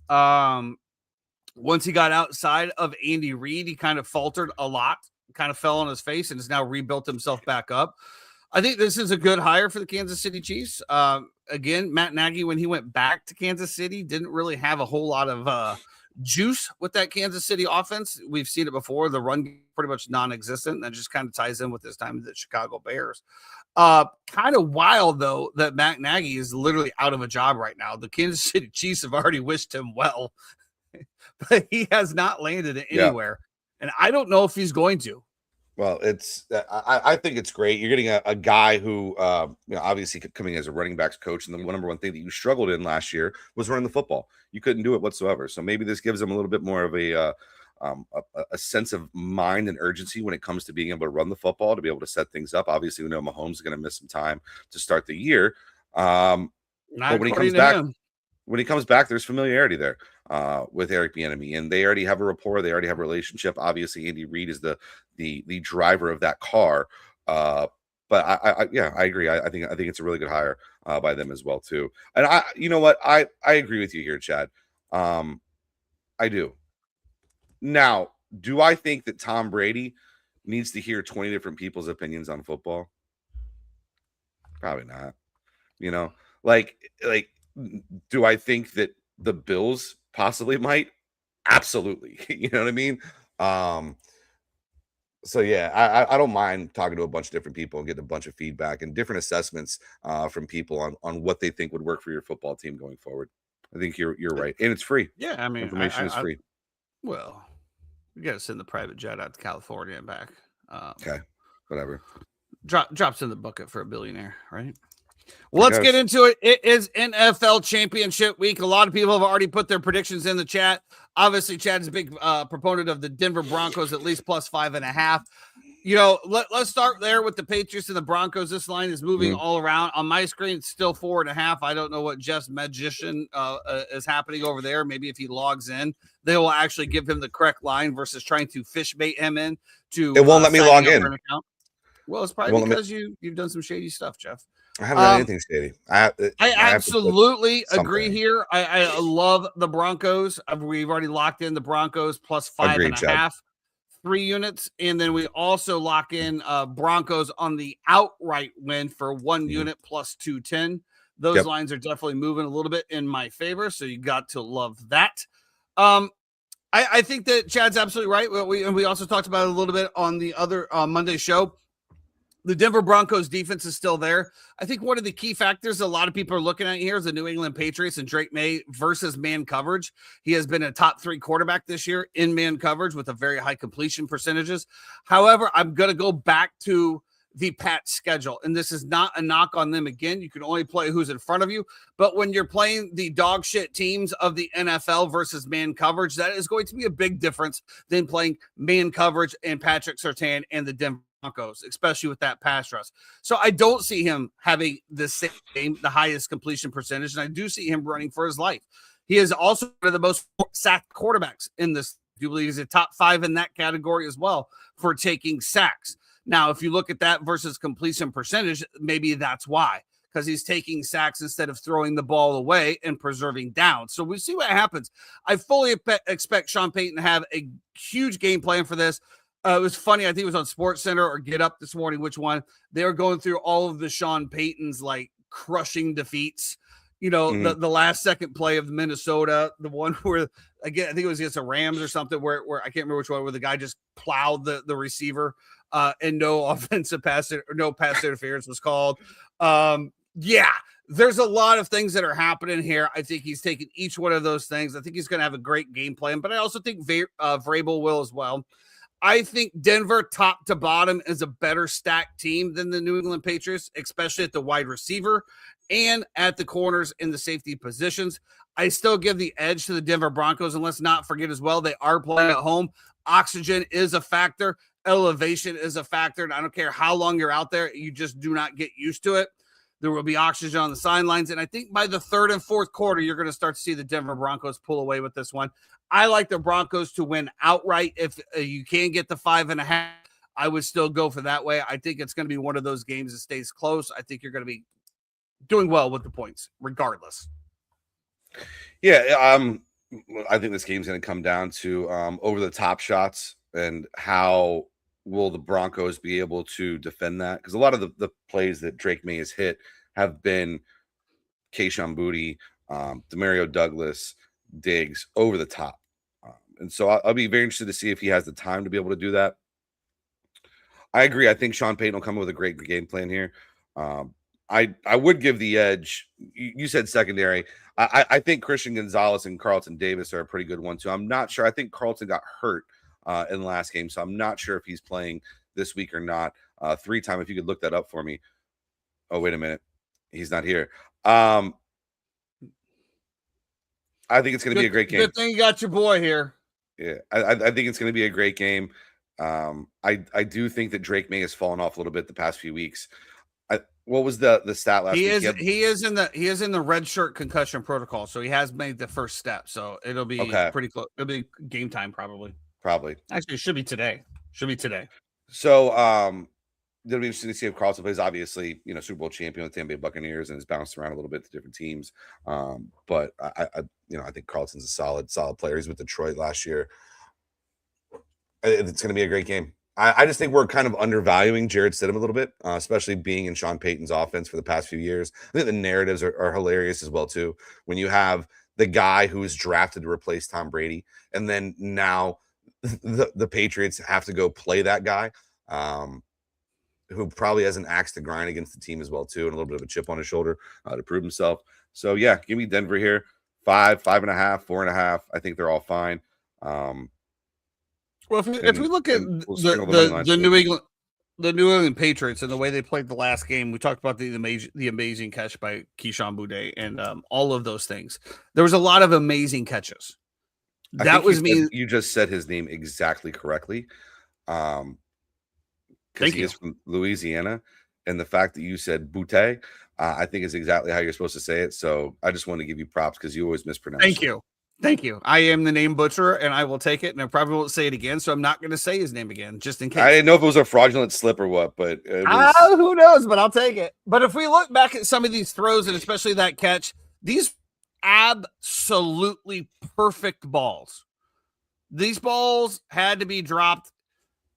Once he got outside of Andy Reid, he kind of faltered a lot, kind of fell on his face, and has now rebuilt himself back up. I think this is a good hire for the Kansas City Chiefs. Again, Matt Nagy, when he went back to Kansas City, didn't really have a whole lot of juice with that Kansas City offense. We've seen it before. The run pretty much non-existent. That just kind of ties in with this time of the Chicago Bears. Kind of wild, though, that Matt Nagy is literally out of a job right now. The Kansas City Chiefs have already wished him well, but he has not landed it anywhere. And I don't know if he's going to. Well, it's I think it's great. You're getting a guy who, obviously coming as a running backs coach, and the number one thing that you struggled in last year was running the football. You couldn't do it whatsoever. So maybe this gives him a little bit more of a sense of mind and urgency when it comes to being able to run the football, to be able to set things up. Obviously, we know Mahomes is going to miss some time to start the year, but when he comes back, there's familiarity there with Eric Bieniemy, and they already have a rapport. They already have a relationship. Obviously, Andy Reid is the driver of that car. But I agree. I think it's a really good hire by them as well too. And you know what? I agree with you here, Chad. I do. Now, do I think that Tom Brady needs to hear 20 different people's opinions on football? Probably not. Like, do I think that the Bills possibly might? Absolutely. You know what I mean? So yeah, I don't mind talking to a bunch of different people and getting a bunch of feedback and different assessments from people on what they think would work for your football team going forward. I think you're right, and it's free. Yeah, I mean, information is free. Well, you got to send the private jet out to California and back. Okay, whatever. Drops in the bucket for a billionaire, right? Well, let's get into it. It is NFL Championship week. A lot of people have already put their predictions in the chat. Obviously, Chad is a big proponent of the Denver Broncos, at least plus 5.5. Let's start there with the Patriots and the Broncos. This line is moving all around. On my screen, it's still 4.5. I don't know what Jeff's magician is happening over there. Maybe if he logs in, they will actually give him the correct line versus trying to fish bait him in. It won't let me log in. Well, it's probably because you've done some shady stuff, Jeff. I haven't done anything shady. I absolutely agree here. I love the Broncos. We've already locked in the Broncos plus 5.5, 3 units. And then we also lock in Broncos on the outright win for 1 unit plus 210. Those lines are definitely moving a little bit in my favor. So you got to love that. I think that Chad's absolutely right. We also talked about it a little bit on the other Monday show. The Denver Broncos defense is still there. I think one of the key factors a lot of people are looking at here is the New England Patriots and Drake May versus man coverage. He has been a top 3 quarterback this year in man coverage with a very high completion percentages. However, I'm going to go back to the Pats schedule, and this is not a knock on them. Again, you can only play who's in front of you, but when you're playing the dog shit teams of the NFL versus man coverage, that is going to be a big difference than playing man coverage and Patrick Surtain and the Denver Broncos, especially with that pass rush. So I don't see him having the highest completion percentage, and I do see him running for his life. He is also one of the most sacked quarterbacks in this. I do believe he's a top 5 in that category as well for taking sacks. Now, if you look at that versus completion percentage, maybe that's why, because he's taking sacks instead of throwing the ball away and preserving downs. So we see what happens. I fully expect Sean Payton to have a huge game plan for this. It was funny. I think it was on Sports Center or Get Up this morning. Which one? They were going through all of the Sean Payton's like crushing defeats. The last second play of Minnesota, the one where, again, I think it was against the Rams or something where I can't remember which one, where the guy just plowed the receiver and no offensive pass or no pass interference was called. There's a lot of things that are happening here. I think he's taking each one of those things. I think he's going to have a great game plan, but I also think Vrabel will as well. I think Denver, top to bottom, is a better stacked team than the New England Patriots, especially at the wide receiver and at the corners in the safety positions. I still give the edge to the Denver Broncos, and let's not forget as well, they are playing at home. Oxygen is a factor. Elevation is a factor. And I don't care how long you're out there, you just do not get used to it. There will be oxygen on the sidelines. And I think by the third and fourth quarter, you're going to start to see the Denver Broncos pull away with this one. I like the Broncos to win outright. If you can get the 5.5, I would still go for that way. I think it's going to be one of those games that stays close. I think you're going to be doing well with the points, regardless. Yeah, I think this game's going to come down to over the top shots and how will the Broncos be able to defend that? Because a lot of the plays that Drake May has hit have been Kayshon Boutte, Demario Douglas, Diggs over the top. And so I'll be very interested to see if he has the time to be able to do that. I agree. I think Sean Payton will come up with a great game plan here. I would give the edge. You said secondary. I think Christian Gonzalez and Carlton Davis are a pretty good one too. I'm not sure. I think Carlton got hurt in the last game, so I'm not sure if he's playing this week or not. 3-time, if you could look that up for me. Oh, wait a minute. He's not here. I think it's going to be a great game. Good thing you got your boy here. Yeah, I think it's going to be a great game. I do think that Drake May has fallen off a little bit the past few weeks. What was the stat last week? He is in the red shirt concussion protocol, so he has made the first step. So it'll be pretty close. It'll be game time probably. Actually, it should be today. So it'll be interesting to see if Carlson plays. Obviously, Super Bowl champion with the Tampa Bay Buccaneers and has bounced around a little bit to different teams. But I think Carlson's a solid player. He's with Detroit last year. It's going to be a great game. I just think we're kind of undervaluing Jarrett Stidham a little bit, especially being in Sean Payton's offense for the past few years. I think the narratives are hilarious as well, too. When you have the guy who was drafted to replace Tom Brady, and then now the Patriots have to go play that guy who probably has an axe to grind against the team as well, too, and a little bit of a chip on his shoulder to prove himself. So, yeah, give me Denver here. 5, 5.5, 4.5. I think they're all fine. Well, if we look at the New England Patriots and the way they played the last game, we talked about the amazing catch by Kayshon Boutte and all of those things. There was a lot of amazing catches. That was me. You just said his name exactly correctly, because he is from Louisiana, and the fact that you said Boutte, I think is exactly how you're supposed to say it. So I just want to give you props because you always mispronounce. Thank you. I am the name butcher, and I will take it, and I probably won't say it again, so I'm not going to say his name again, just in case. I didn't know if it was a fraudulent slip or what, but it was... who knows, but I'll take it. But if we look back at some of these throws, and especially that catch, these absolutely perfect balls. These balls had to be dropped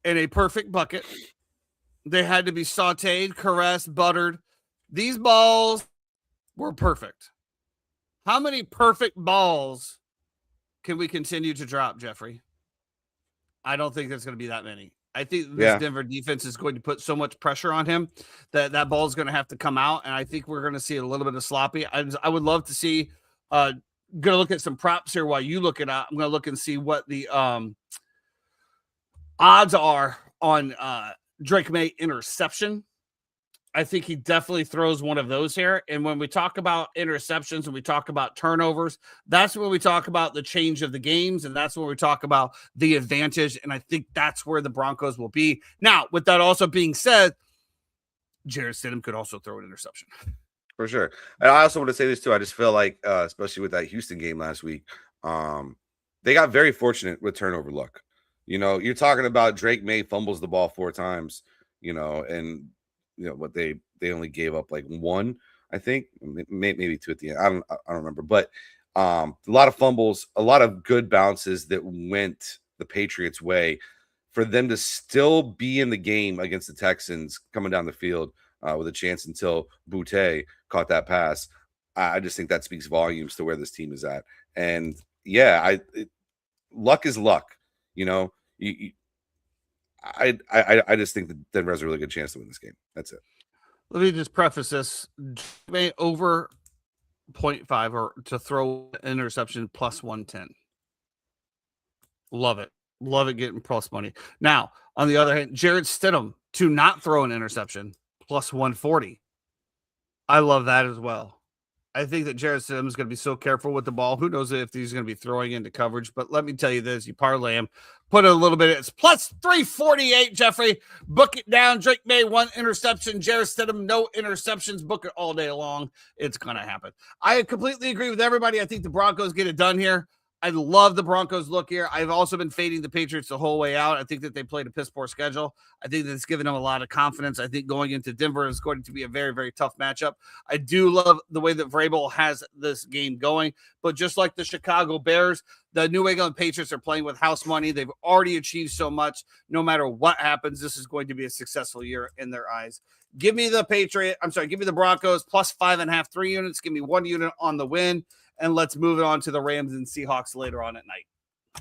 in a perfect bucket. They had to be sauteed, caressed, buttered. These balls were perfect. How many perfect balls can we continue to drop, Jeffrey? I don't think there's going to be that many. I think this Denver defense is going to put so much pressure on him that ball is going to have to come out, and I think we're going to see a little bit of sloppy. I would love to see. Going to look at some props here while you look it up. I'm going to look and see what the odds are on Drake May interception. I think he definitely throws one of those here. And when we talk about interceptions and we talk about turnovers, that's when we talk about the change of the games. And that's when we talk about the advantage. And I think that's where the Broncos will be. Now, with that also being said, Jarrett Stidham could also throw an interception. For sure. And I also want to say this too. I just feel like, especially with that Houston game last week, they got very fortunate with turnover luck. You're talking about Drake May fumbles the ball 4 times, and what they only gave up like 1, I think, maybe 2 at the end. I don't remember, but a lot of fumbles, a lot of good bounces that went the Patriots' way for them to still be in the game against the Texans coming down the field with a chance until Boutte caught that pass. I just think that speaks volumes to where this team is at. And luck is luck, I just think that Denver has a really good chance to win this game. That's it. Let me just preface this. May over 0.5 or to throw an interception plus 110. Love it. Love it getting plus money. Now, on the other hand, Jarrett Stidham to not throw an interception plus 140. I love that as well. I think that Jarrett Stidham is going to be so careful with the ball. Who knows if he's going to be throwing into coverage? But let me tell you this: you parlay him, put a little bit. It's plus 348. Jeffrey, book it down. Drake May 1 interception. Jarrett Stidham no interceptions. Book it all day long. It's going to happen. I completely agree with everybody. I think the Broncos get it done here. I love the Broncos look here. I've also been fading the Patriots the whole way out. I think that they played a piss poor schedule. I think that it's given them a lot of confidence. I think going into Denver is going to be a very, very tough matchup. I do love the way that Vrabel has this game going, but just like the Chicago Bears, the New England Patriots are playing with house money. They've already achieved so much. No matter what happens, this is going to be a successful year in their eyes. Give me the give me the Broncos plus 5.5, 3 units. Give me 1 unit on the win. And let's move it on to the Rams and Seahawks later on at night.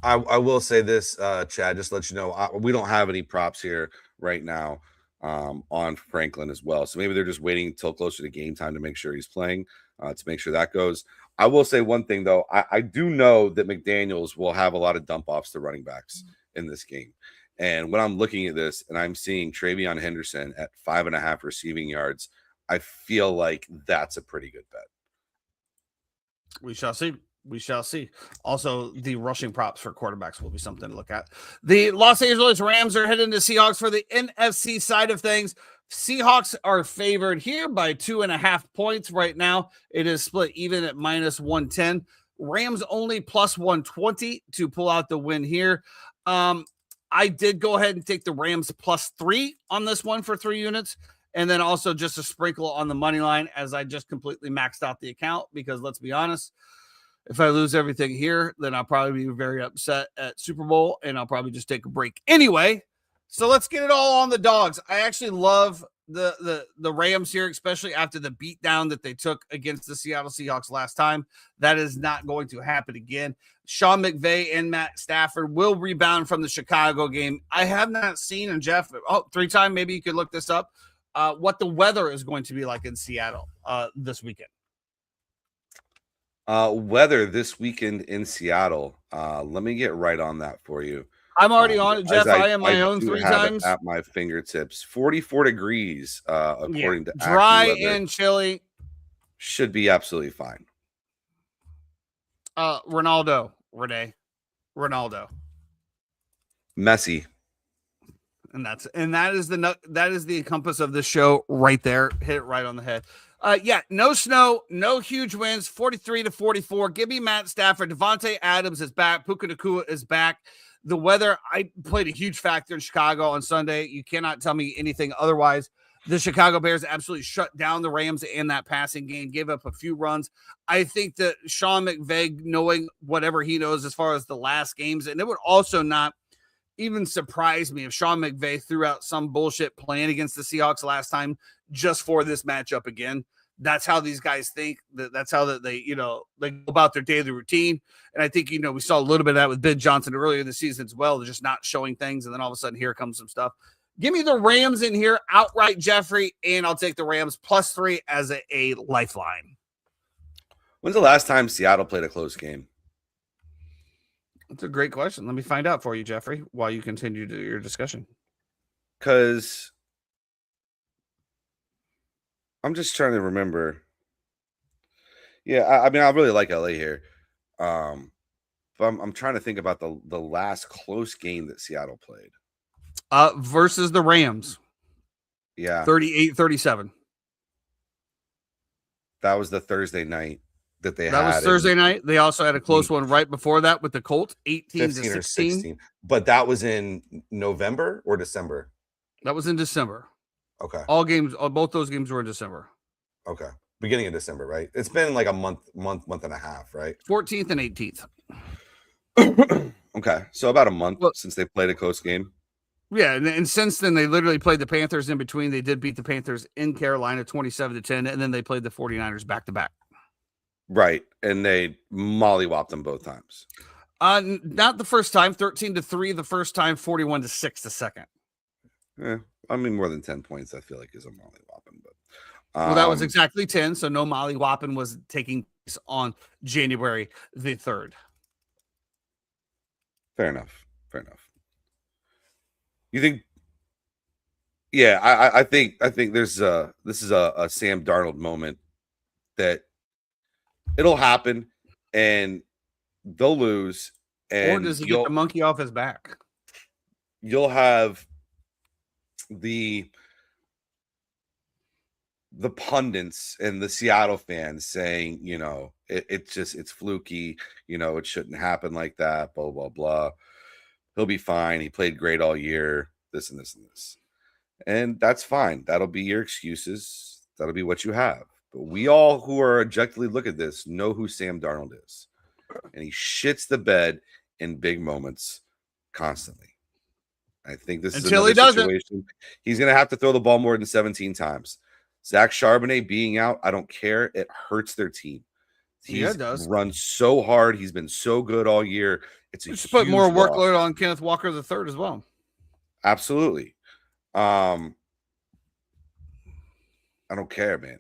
I will say this, Chad, just to let you know, we don't have any props here right now on Franklin as well. So maybe they're just waiting until closer to game time to make sure he's playing, to make sure that goes. I will say one thing, though. I do know that McDaniels will have a lot of dump offs to running backs in this game. And when I'm looking at this and I'm seeing Travion Henderson at 5.5 receiving yards, I feel like that's a pretty good bet. We shall see. We shall see. Also, the rushing props for quarterbacks will be something to look at. The Los Angeles Rams are heading to Seahawks for the NFC side of things. Seahawks are favored here by 2.5 points right now. It is split even at minus 110. Rams only plus 120 to pull out the win here. I did go ahead and take the Rams plus 3 on this one for 3 units. And then also just a sprinkle on the money line as I just completely maxed out the account because let's be honest, if I lose everything here, then I'll probably be very upset at Super Bowl and I'll probably just take a break anyway. So let's get it all on the dogs. I actually love the Rams here, especially after the beatdown that they took against the Seattle Seahawks last time. That is not going to happen again. Sean McVay and Matt Stafford will rebound from the Chicago game. I have not seen, and Jeff, 3-time, maybe you could look this up. What the weather is going to be like in Seattle this weekend. Weather this weekend in Seattle. Let me get right on that for you. I'm already on it, Jeff. I am my own 3 times. At my fingertips. 44 degrees, according to dry and chilly. Should be absolutely fine. Ronaldo. Messy. And that is the compass of this show right there. Hit it right on the head. No snow, no huge winds, 43-44. Give me Matt Stafford. Devontae Adams is back. Puka Nacua is back. The weather, I played a huge factor in Chicago on Sunday. You cannot tell me anything otherwise. The Chicago Bears absolutely shut down the Rams in that passing game, gave up a few runs. I think that Sean McVay, knowing whatever he knows as far as the last games, and it would also not even surprise me if Sean McVay threw out some bullshit plan against the Seahawks last time just for this matchup again. That's how these guys think. That's how they go about their daily routine. And I think, we saw a little bit of that with Ben Johnson earlier this season as well. They're just not showing things. And then all of a sudden, here comes some stuff. Give me the Rams in here outright, Jeffrey, and I'll take the Rams plus 3 as a lifeline. When's the last time Seattle played a close game? That's a great question. Let me find out for you, Jeffrey, while you continue your discussion. Because I'm just trying to remember. Yeah, I mean, I really like LA here. But I'm trying to think about the last close game that Seattle played. Versus the Rams. Yeah. 38-37. That was the Thursday night that they had. That was Thursday night. They also had a close one right before that with the Colts, 18-16. But that was in November or December? That was in December. Okay. Both those games were in December. Okay. Beginning of December, right? It's been like a month and a half, right? 14th and 18th. Okay. So about a month since they played a close game. Yeah, and since then, they literally played the Panthers in between. They did beat the Panthers in Carolina 27-10, and then they played the 49ers back-to-back. Right, and they mollywopped them both times. Not the first time, 13-3 the first time, 41-6 the second. I mean, more than 10 points, I feel like, is a mollywopping. But well, that was exactly 10, so no mollywopping was taking place on January the 3rd. Fair enough. You think Yeah, I think there's this is a Sam Darnold moment that it'll happen and they'll lose Or and does he get the monkey off his back? you'll have the pundits and the Seattle fans saying, you know, it's fluky, you know, it shouldn't happen like that, blah, blah, blah. He'll be fine. He played great all year, this and this and this. And that's fine. That'll be your excuses. That'll be what you have. But we all who are objectively look at this know who Sam Darnold is. And he shits the bed in big moments constantly. I think this Until is he another doesn't. situation. He's going to have to throw the ball more than 17 times. Zach Charbonnet being out, I don't care. It hurts their team. Yeah, He's it does. run so hard. He's been so good all year. It's a Just huge put more loss. workload on Kenneth Walker III as well. Absolutely. I don't care, man.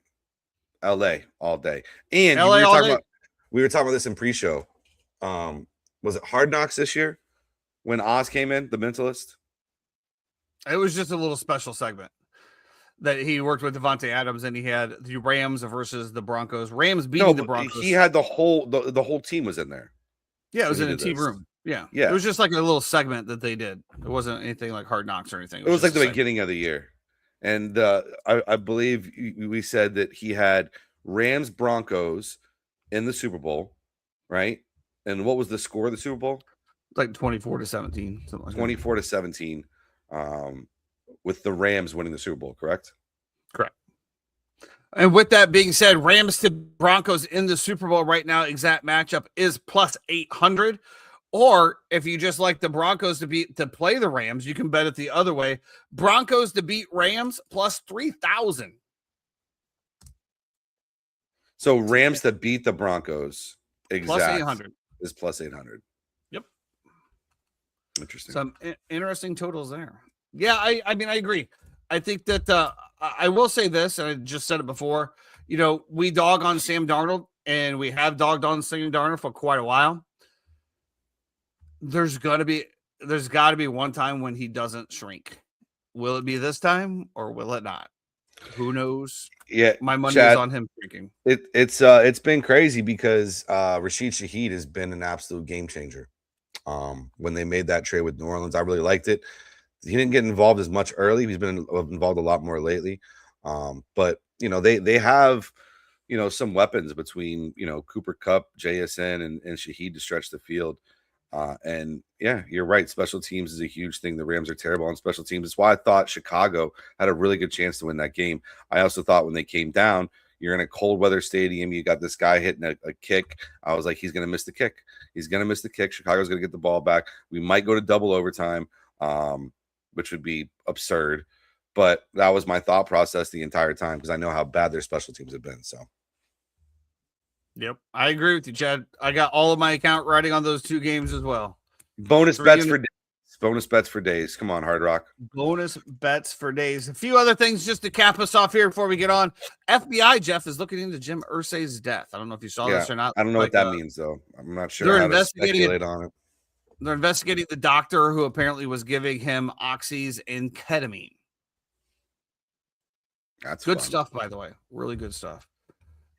LA all day. And LA all day. We were talking about this in pre-show. Was it Hard Knocks this year when Oz came in, the mentalist? It was just a little special segment that he worked with Devontae Adams, and he had the Rams versus the Broncos. Rams beating the Broncos. He had the whole team was in there. Yeah, it was in a team room. Yeah. It was just like a little segment that they did. It wasn't anything like Hard Knocks or anything. It was like the beginning of the year. And I believe we said that he had Rams Broncos in the Super Bowl, right? And what was the score of the Super Bowl? Like 24-17, something like 24-17. With the Rams winning the Super Bowl, correct? Correct. And with that being said, Rams to Broncos in the Super Bowl right now, exact matchup is plus 800. Or if you just like the Broncos to play the Rams, you can bet it the other way. Broncos to beat Rams plus 3,000. So Rams to beat the Broncos plus 800 is plus 800. Yep. Interesting. Some interesting totals there. Yeah, I mean, I agree. I think that I will say this, and I just said it before. You know, we dog on Sam Darnold, and we have dogged on Sam Darnold for quite a while. There's got to be one time when he doesn't shrink. Will it be this time or will it not? Who knows? Yeah, my money is on him shrinking. It's been crazy because Rashid Shaheed has been an absolute game changer. When they made that trade with New Orleans, I really liked it. He didn't get involved as much early. He's been involved a lot more lately. But you know, they have, you know, some weapons between, you know, Cooper Kupp, JSN, and Shaheed to stretch the field. And yeah, you're right. Special teams is a huge thing. The Rams are terrible on special teams. That's why I thought Chicago had a really good chance to win that game. I also thought when they came down, you're in a cold weather stadium. You got this guy hitting a kick. I was like, he's going to miss the kick. He's going to miss the kick. Chicago's going to get the ball back. We might go to double overtime, which would be absurd. But that was my thought process the entire time because I know how bad their special teams have been. So. Yep, I agree with you, Chad. I got all of my account writing on those two games as well. Bonus bets for days. Bonus bets for days. Come on, Hard Rock. Bonus bets for days. A few other things just to cap us off here before we get on. FBI, Jeff, is looking into Jim Irsay's death. I don't know if you saw this or not. I don't know what that means, though. I'm not sure they're how investigating to speculate on it. They're investigating the doctor who apparently was giving him oxys and ketamine. That's good fun stuff, by the way. Really good stuff.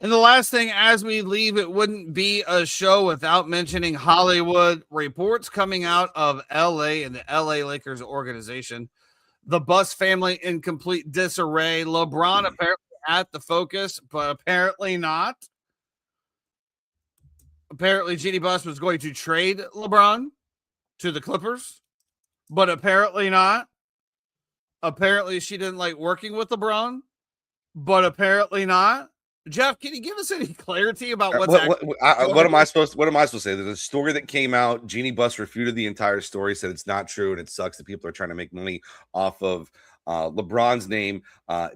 And the last thing, as we leave, it wouldn't be a show without mentioning Hollywood. Reports coming out of LA and the LA Lakers organization. The Bus family in complete disarray. LeBron apparently at the focus, but apparently not. Apparently, Jeannie Buss was going to trade LeBron to the Clippers, but apparently not. Apparently, she didn't like working with LeBron, but apparently not. Jeff, can you give us any clarity about what am I supposed to say? There's a story that came out. Jeannie Buss refuted the entire story, said it's not true, and it sucks that people are trying to make money off of LeBron's name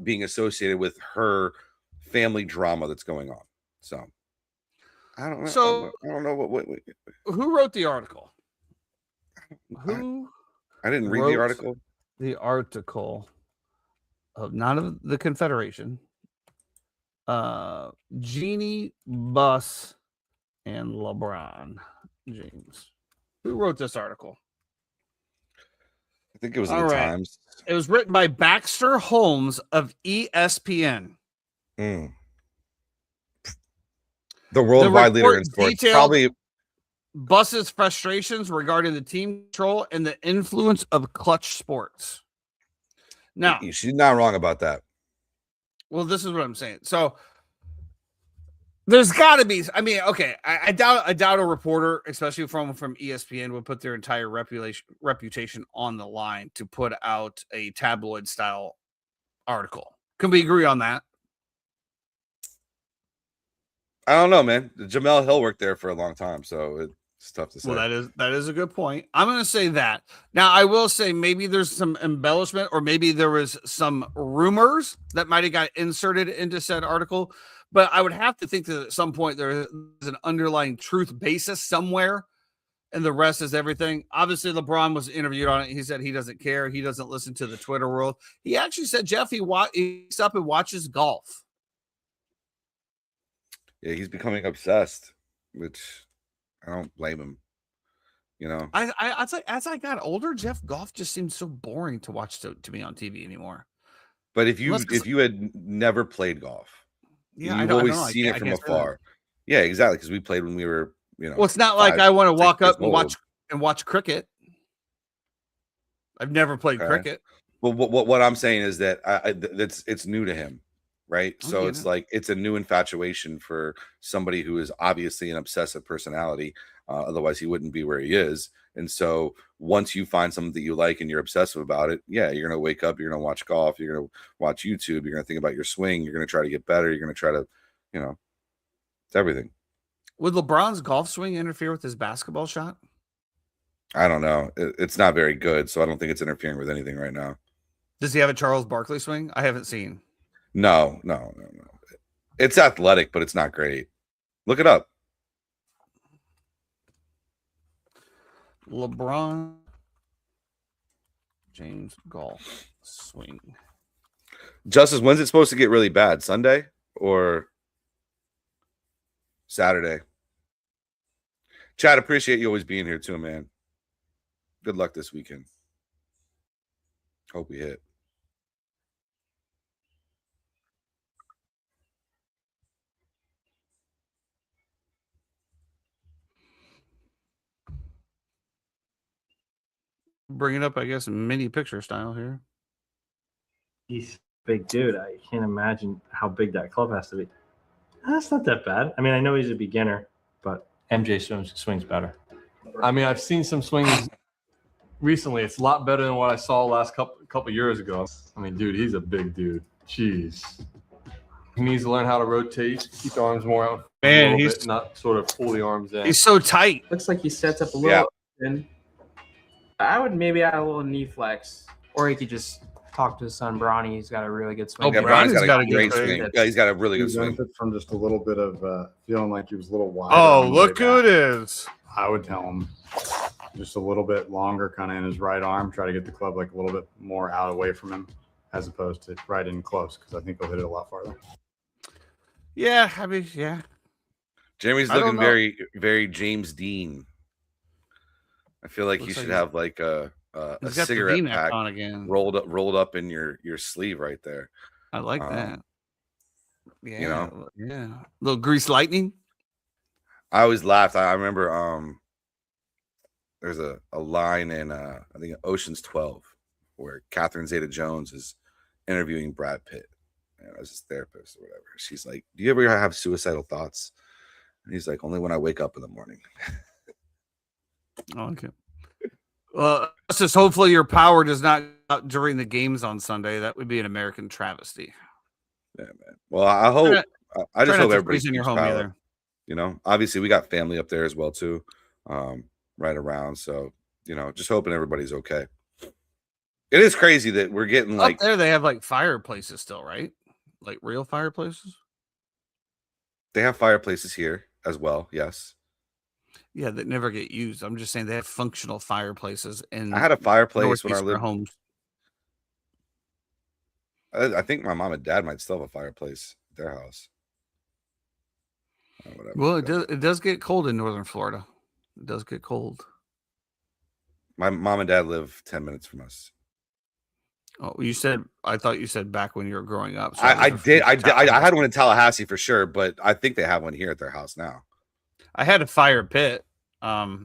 being associated with her family drama that's going on. So I don't know. So I don't know who wrote the article? I didn't read the article. The article of not of the Confederation. Jeannie Buss and LeBron James. Who wrote this article? I think it was in All the right. Times. It was written by Baxter Holmes of ESPN. The The worldwide leader in report sports. detailed Probably. Buss's frustrations regarding the team control and the influence of clutch sports. Now, She's not wrong about that. well, this is what I'm saying. So there's got to be. I mean, okay, I doubt a reporter, especially from ESPN, would put their entire reputation on the line to put out a tabloid style article. Can we agree on that? I don't know, man. Jamel Hill worked there for a long time, so it's tough to say. Well, that is a good point. I'm going to say that. Now, I will say maybe there's some embellishment, or maybe there was some rumors that might have got inserted into said article. But I would have to think that at some point there is an underlying truth basis somewhere, and the rest is everything. Obviously, LeBron was interviewed on it. He said he doesn't care. He doesn't listen to the Twitter world. He actually said, Jeff, he's up and watches golf. Yeah, he's becoming obsessed, which I don't blame him. You know, as I got older, Jeff, golf just seemed so boring to watch to me on TV anymore. But if you had never played golf, yeah, you've always seen it from afar. Yeah, exactly. Because we played when we were, Well, it's not like I want to walk up and watch cricket. I've never played cricket. Well, what I'm saying is that it's new to him, right? So it's like it's a new infatuation for somebody who is obviously an obsessive personality. Otherwise, he wouldn't be where he is. And so once you find something that you like and you're obsessive about it, yeah, you're going to wake up, you're going to watch golf, you're going to watch YouTube, you're going to think about your swing, you're going to try to get better, you're going to try to, it's everything. Would LeBron's golf swing interfere with his basketball shot? I don't know. It's not very good, so I don't think it's interfering with anything right now. Does he have a Charles Barkley swing? I haven't seen. No. It's athletic, but it's not great. Look it up. LeBron James golf swing. Justice, when's it supposed to get really bad? Sunday or Saturday? Chad, appreciate you always being here too, man. Good luck this weekend. Hope we hit. Bring it up, I guess, mini picture style here. He's a big dude. I can't imagine how big that club has to be. That's not that bad. I mean, I know he's a beginner, but MJ swings better. I mean, I've seen some swings recently. It's a lot better than what I saw last couple years ago. I mean, dude, he's a big dude. Jeez. He needs to learn how to rotate, keep the arms more out. Man, he's bit, not sort of pull the arms in. He's so tight. Looks like he sets up a little. And I would maybe add a little knee flex, or he could just talk to his son Bronny. He's got a really good swing. Yeah, Bronny's got a great swing. Yeah, he's got a really good swing. From just a little bit of feeling like he was a little wide. Oh, look who it is! I would tell him just a little bit longer, kind of in his right arm. Try to get the club like a little bit more out away from him, as opposed to right in close, because I think he'll hit it a lot farther. Yeah, I mean, yeah. Jeremy's looking very, very James Dean. I feel like he should have like a cigarette pack on again. rolled up in your sleeve right there. I like that. Yeah, yeah, little grease lightning. I always laughed. I remember there's a line in I think Ocean's 12 where Catherine Zeta-Jones is interviewing Brad Pitt. I was his therapist or whatever. She's like, "Do you ever have suicidal thoughts?" And he's like, "Only when I wake up in the morning." Okay. Well, just hopefully your power does not out during the games on Sunday. That would be an American travesty. Yeah, man. Well, I hope. I just hope everybody's in your home either. Obviously we got family up there as well too, right around. So just hoping everybody's okay. It is crazy that we're getting up there. They have like fireplaces still, right? Like real fireplaces. They have fireplaces here as well. Yes. Yeah, that never get used. I'm just saying they have functional fireplaces. And I had a fireplace when I lived homes. I think my mom and dad might still have a fireplace at their house. Well, it does get cold in northern Florida. It does get cold. My mom and dad live 10 minutes from us. Oh, I thought you said back when you were growing up. So I was a did. future I child. had one in Tallahassee for sure, but I think they have one here at their house now. I had a fire pit, but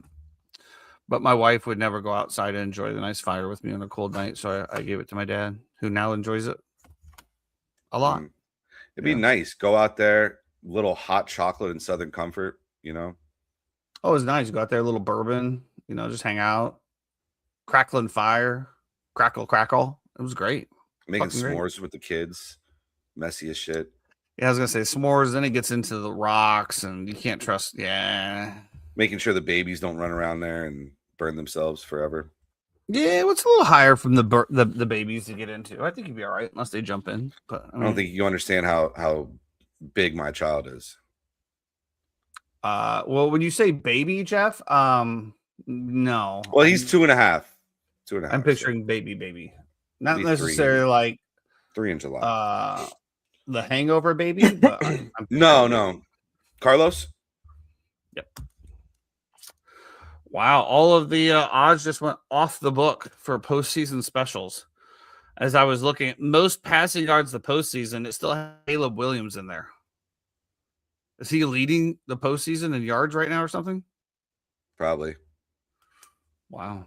my wife would never go outside and enjoy the nice fire with me on a cold night, so I gave it to my dad, who now enjoys it a lot. It'd be nice. Go out there, little hot chocolate and Southern Comfort, you know? Oh, it was nice. Go out there, a little bourbon, just hang out, crackling fire, crackle. It was great. Making Fucking great. s'mores with the kids. Messy as shit. Yeah, I was gonna say s'mores. Then it gets into the rocks, and you can't trust. Yeah, Making sure the babies don't run around there and burn themselves forever. yeah. What's a little higher from the babies to get into? I think you'd be all right unless they jump in. But I don't think you understand how big my child is. Well, when you say baby, Jeff, no. Well, he's 2.5. 2.5. I'm picturing baby, not Maybe necessarily 3. like 3 in July. The Hangover baby. But I'm No. Carlos? Yep. Wow, all of the odds just went off the book for postseason specials. As I was looking at most passing yards the postseason, it still has Caleb Williams in there. Is he leading the postseason in yards right now or something? Probably. Wow.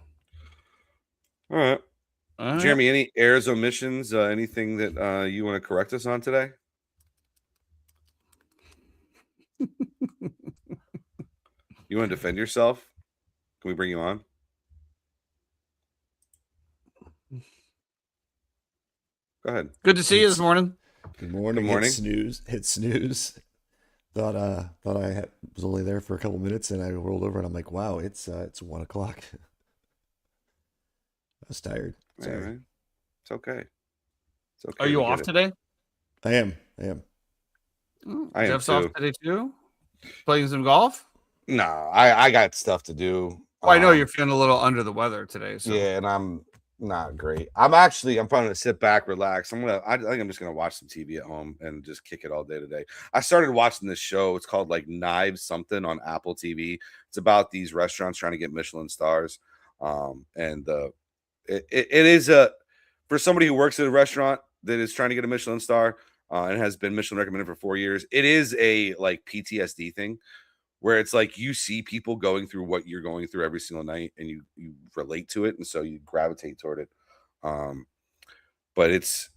All right. Jeremy, any errors, omissions, anything that you want to correct us on today? You want to defend yourself? Can we bring you on? Go ahead. Good to see you this morning. Good morning. Good morning. Hit snooze. Thought I was only there for a couple minutes, and I rolled over, and I'm like, wow, it's 1 o'clock. I was tired. Hey, Sorry. man. It's okay. It's okay. Are you We get off it. today? I am. I am Jeff's too. off today too. Playing some golf. No, I got stuff to do. Oh, I know you're feeling a little under the weather today. So Yeah, and I'm not great. I'm probably gonna sit back, relax. I think I'm just gonna watch some TV at home and just kick it all day today. I started watching this show. It's called like Knives something on Apple TV. It's about these restaurants trying to get Michelin stars. It is for somebody who works at a restaurant that is trying to get a Michelin star and has been Michelin recommended for 4 years. It is a like PTSD thing where it's like you see people going through what you're going through every single night and you relate to it, and so you gravitate toward it. But it's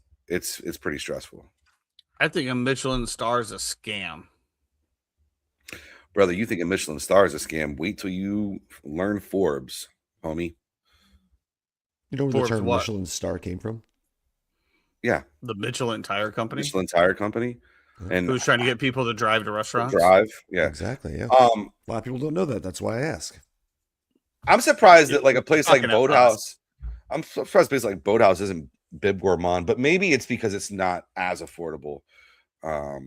pretty stressful. I think a Michelin star is a scam. Brother, you think a Michelin star is a scam? Wait till you learn Forbes, homie. You know where Forbes the term what? Michelin star came from? Yeah, The Michelin Tire Company, Michelin Tire Company, and who's trying to get people to drive to restaurants. drive. Yeah, Exactly. Yeah. A A lot of people don't know that. That's why I ask. I'm surprised that like a place like Talking at Boathouse. I'm surprised a place like Boathouse isn't Bib Gourmand, but maybe it's because it's not as affordable. No,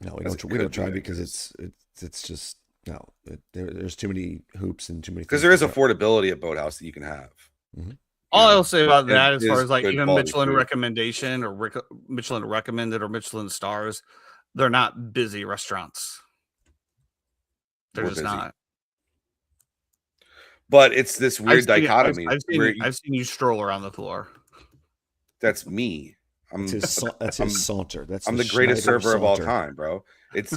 we As don't. it We could don't be, try I because guess. it's just no. There's too many hoops and too many. Because things there is to go. affordability at Boathouse that you can have. All I'll say about It that, as far is as like good even quality Michelin food. recommendation or Michelin recommended or Michelin stars, they're not busy restaurants. They're We're just busy. not. But it's this weird I've seen it. dichotomy. where I've seen you stroll around the floor. that's me. That's his saunter. That's I'm the the greatest Schneider server of all saunter. time, bro.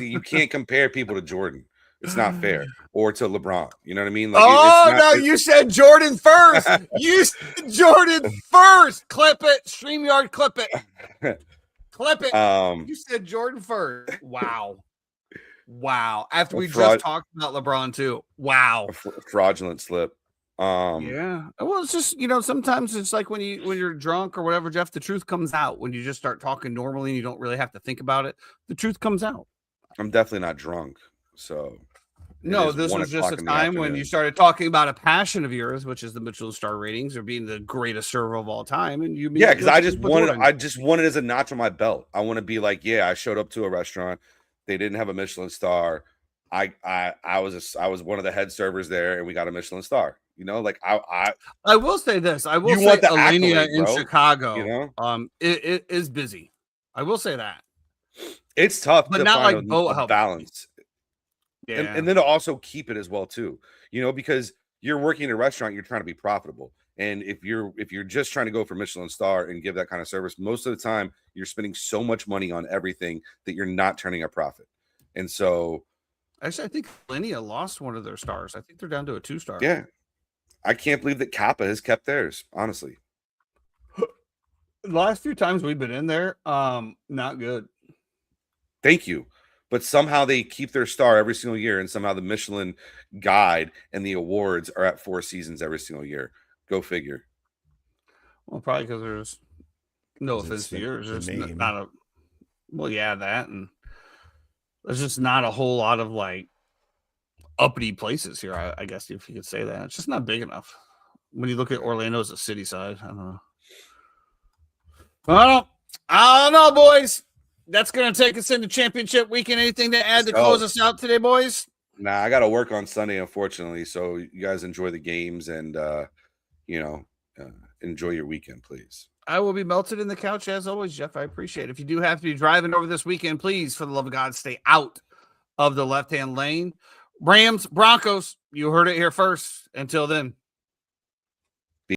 You can't compare people to Jordan. It's not fair. Or to LeBron. You know what I mean? Like, Oh no, you said Jordan first. You said Jordan first. Clip it. StreamYard, clip it. Clip it. You said Jordan first. Wow. After we just talked about LeBron too. Wow. Fraudulent slip. Yeah. Well, it's just, sometimes it's like when you're drunk or whatever, Jeff, the truth comes out when you just start talking normally and you don't really have to think about it. The truth comes out. I'm definitely not drunk. So no, is this 1 was just a o'clock in the time when afternoon. you started talking about a passion of yours, which is the Michelin star ratings or being the greatest server of all time. And you, yeah, because I just wanted as a notch on my belt. I want to be like, yeah, I showed up to a restaurant. They didn't have a Michelin star. I was one of the head servers there, and we got a Michelin star. I will say this. I will You say want the Alania accolade, in bro. Chicago, it is busy. I will say that. It's tough, But to not find like a boat help. balance. Yeah. And then to also keep it as well too, because you're working in a restaurant, you're trying to be profitable. And if you're just trying to go for Michelin star and give that kind of service, most of the time you're spending so much money on everything that you're not turning a profit. And so Actually, I think Linnea lost one of their stars. I think they're down to a 2-star. yeah, I can't believe that Kappa has kept theirs, honestly. The last few times we've been in there, not good. Thank you. But somehow they keep their star every single year, and somehow the Michelin guide and the awards are at 4 seasons every single year. Go figure. Well, probably because there's no 'Cause offense it's to the- yours. the There's name. not a well, yeah, that, and there's just not a whole lot of like uppity places here. I guess if you could say that, it's just not big enough. When you look at Orlando as a city side, I don't know. I don't know, boys. That's going to take us into championship weekend. Anything to add to close us out today, boys? Nah, I got to work on Sunday, unfortunately. So you guys enjoy the games and, enjoy your weekend, please. I will be melted in the couch as always, Jeff. I appreciate it. If you do have to be driving over this weekend, please, for the love of God, stay out of the left-hand lane. Rams, Broncos, you heard it here first. Until then.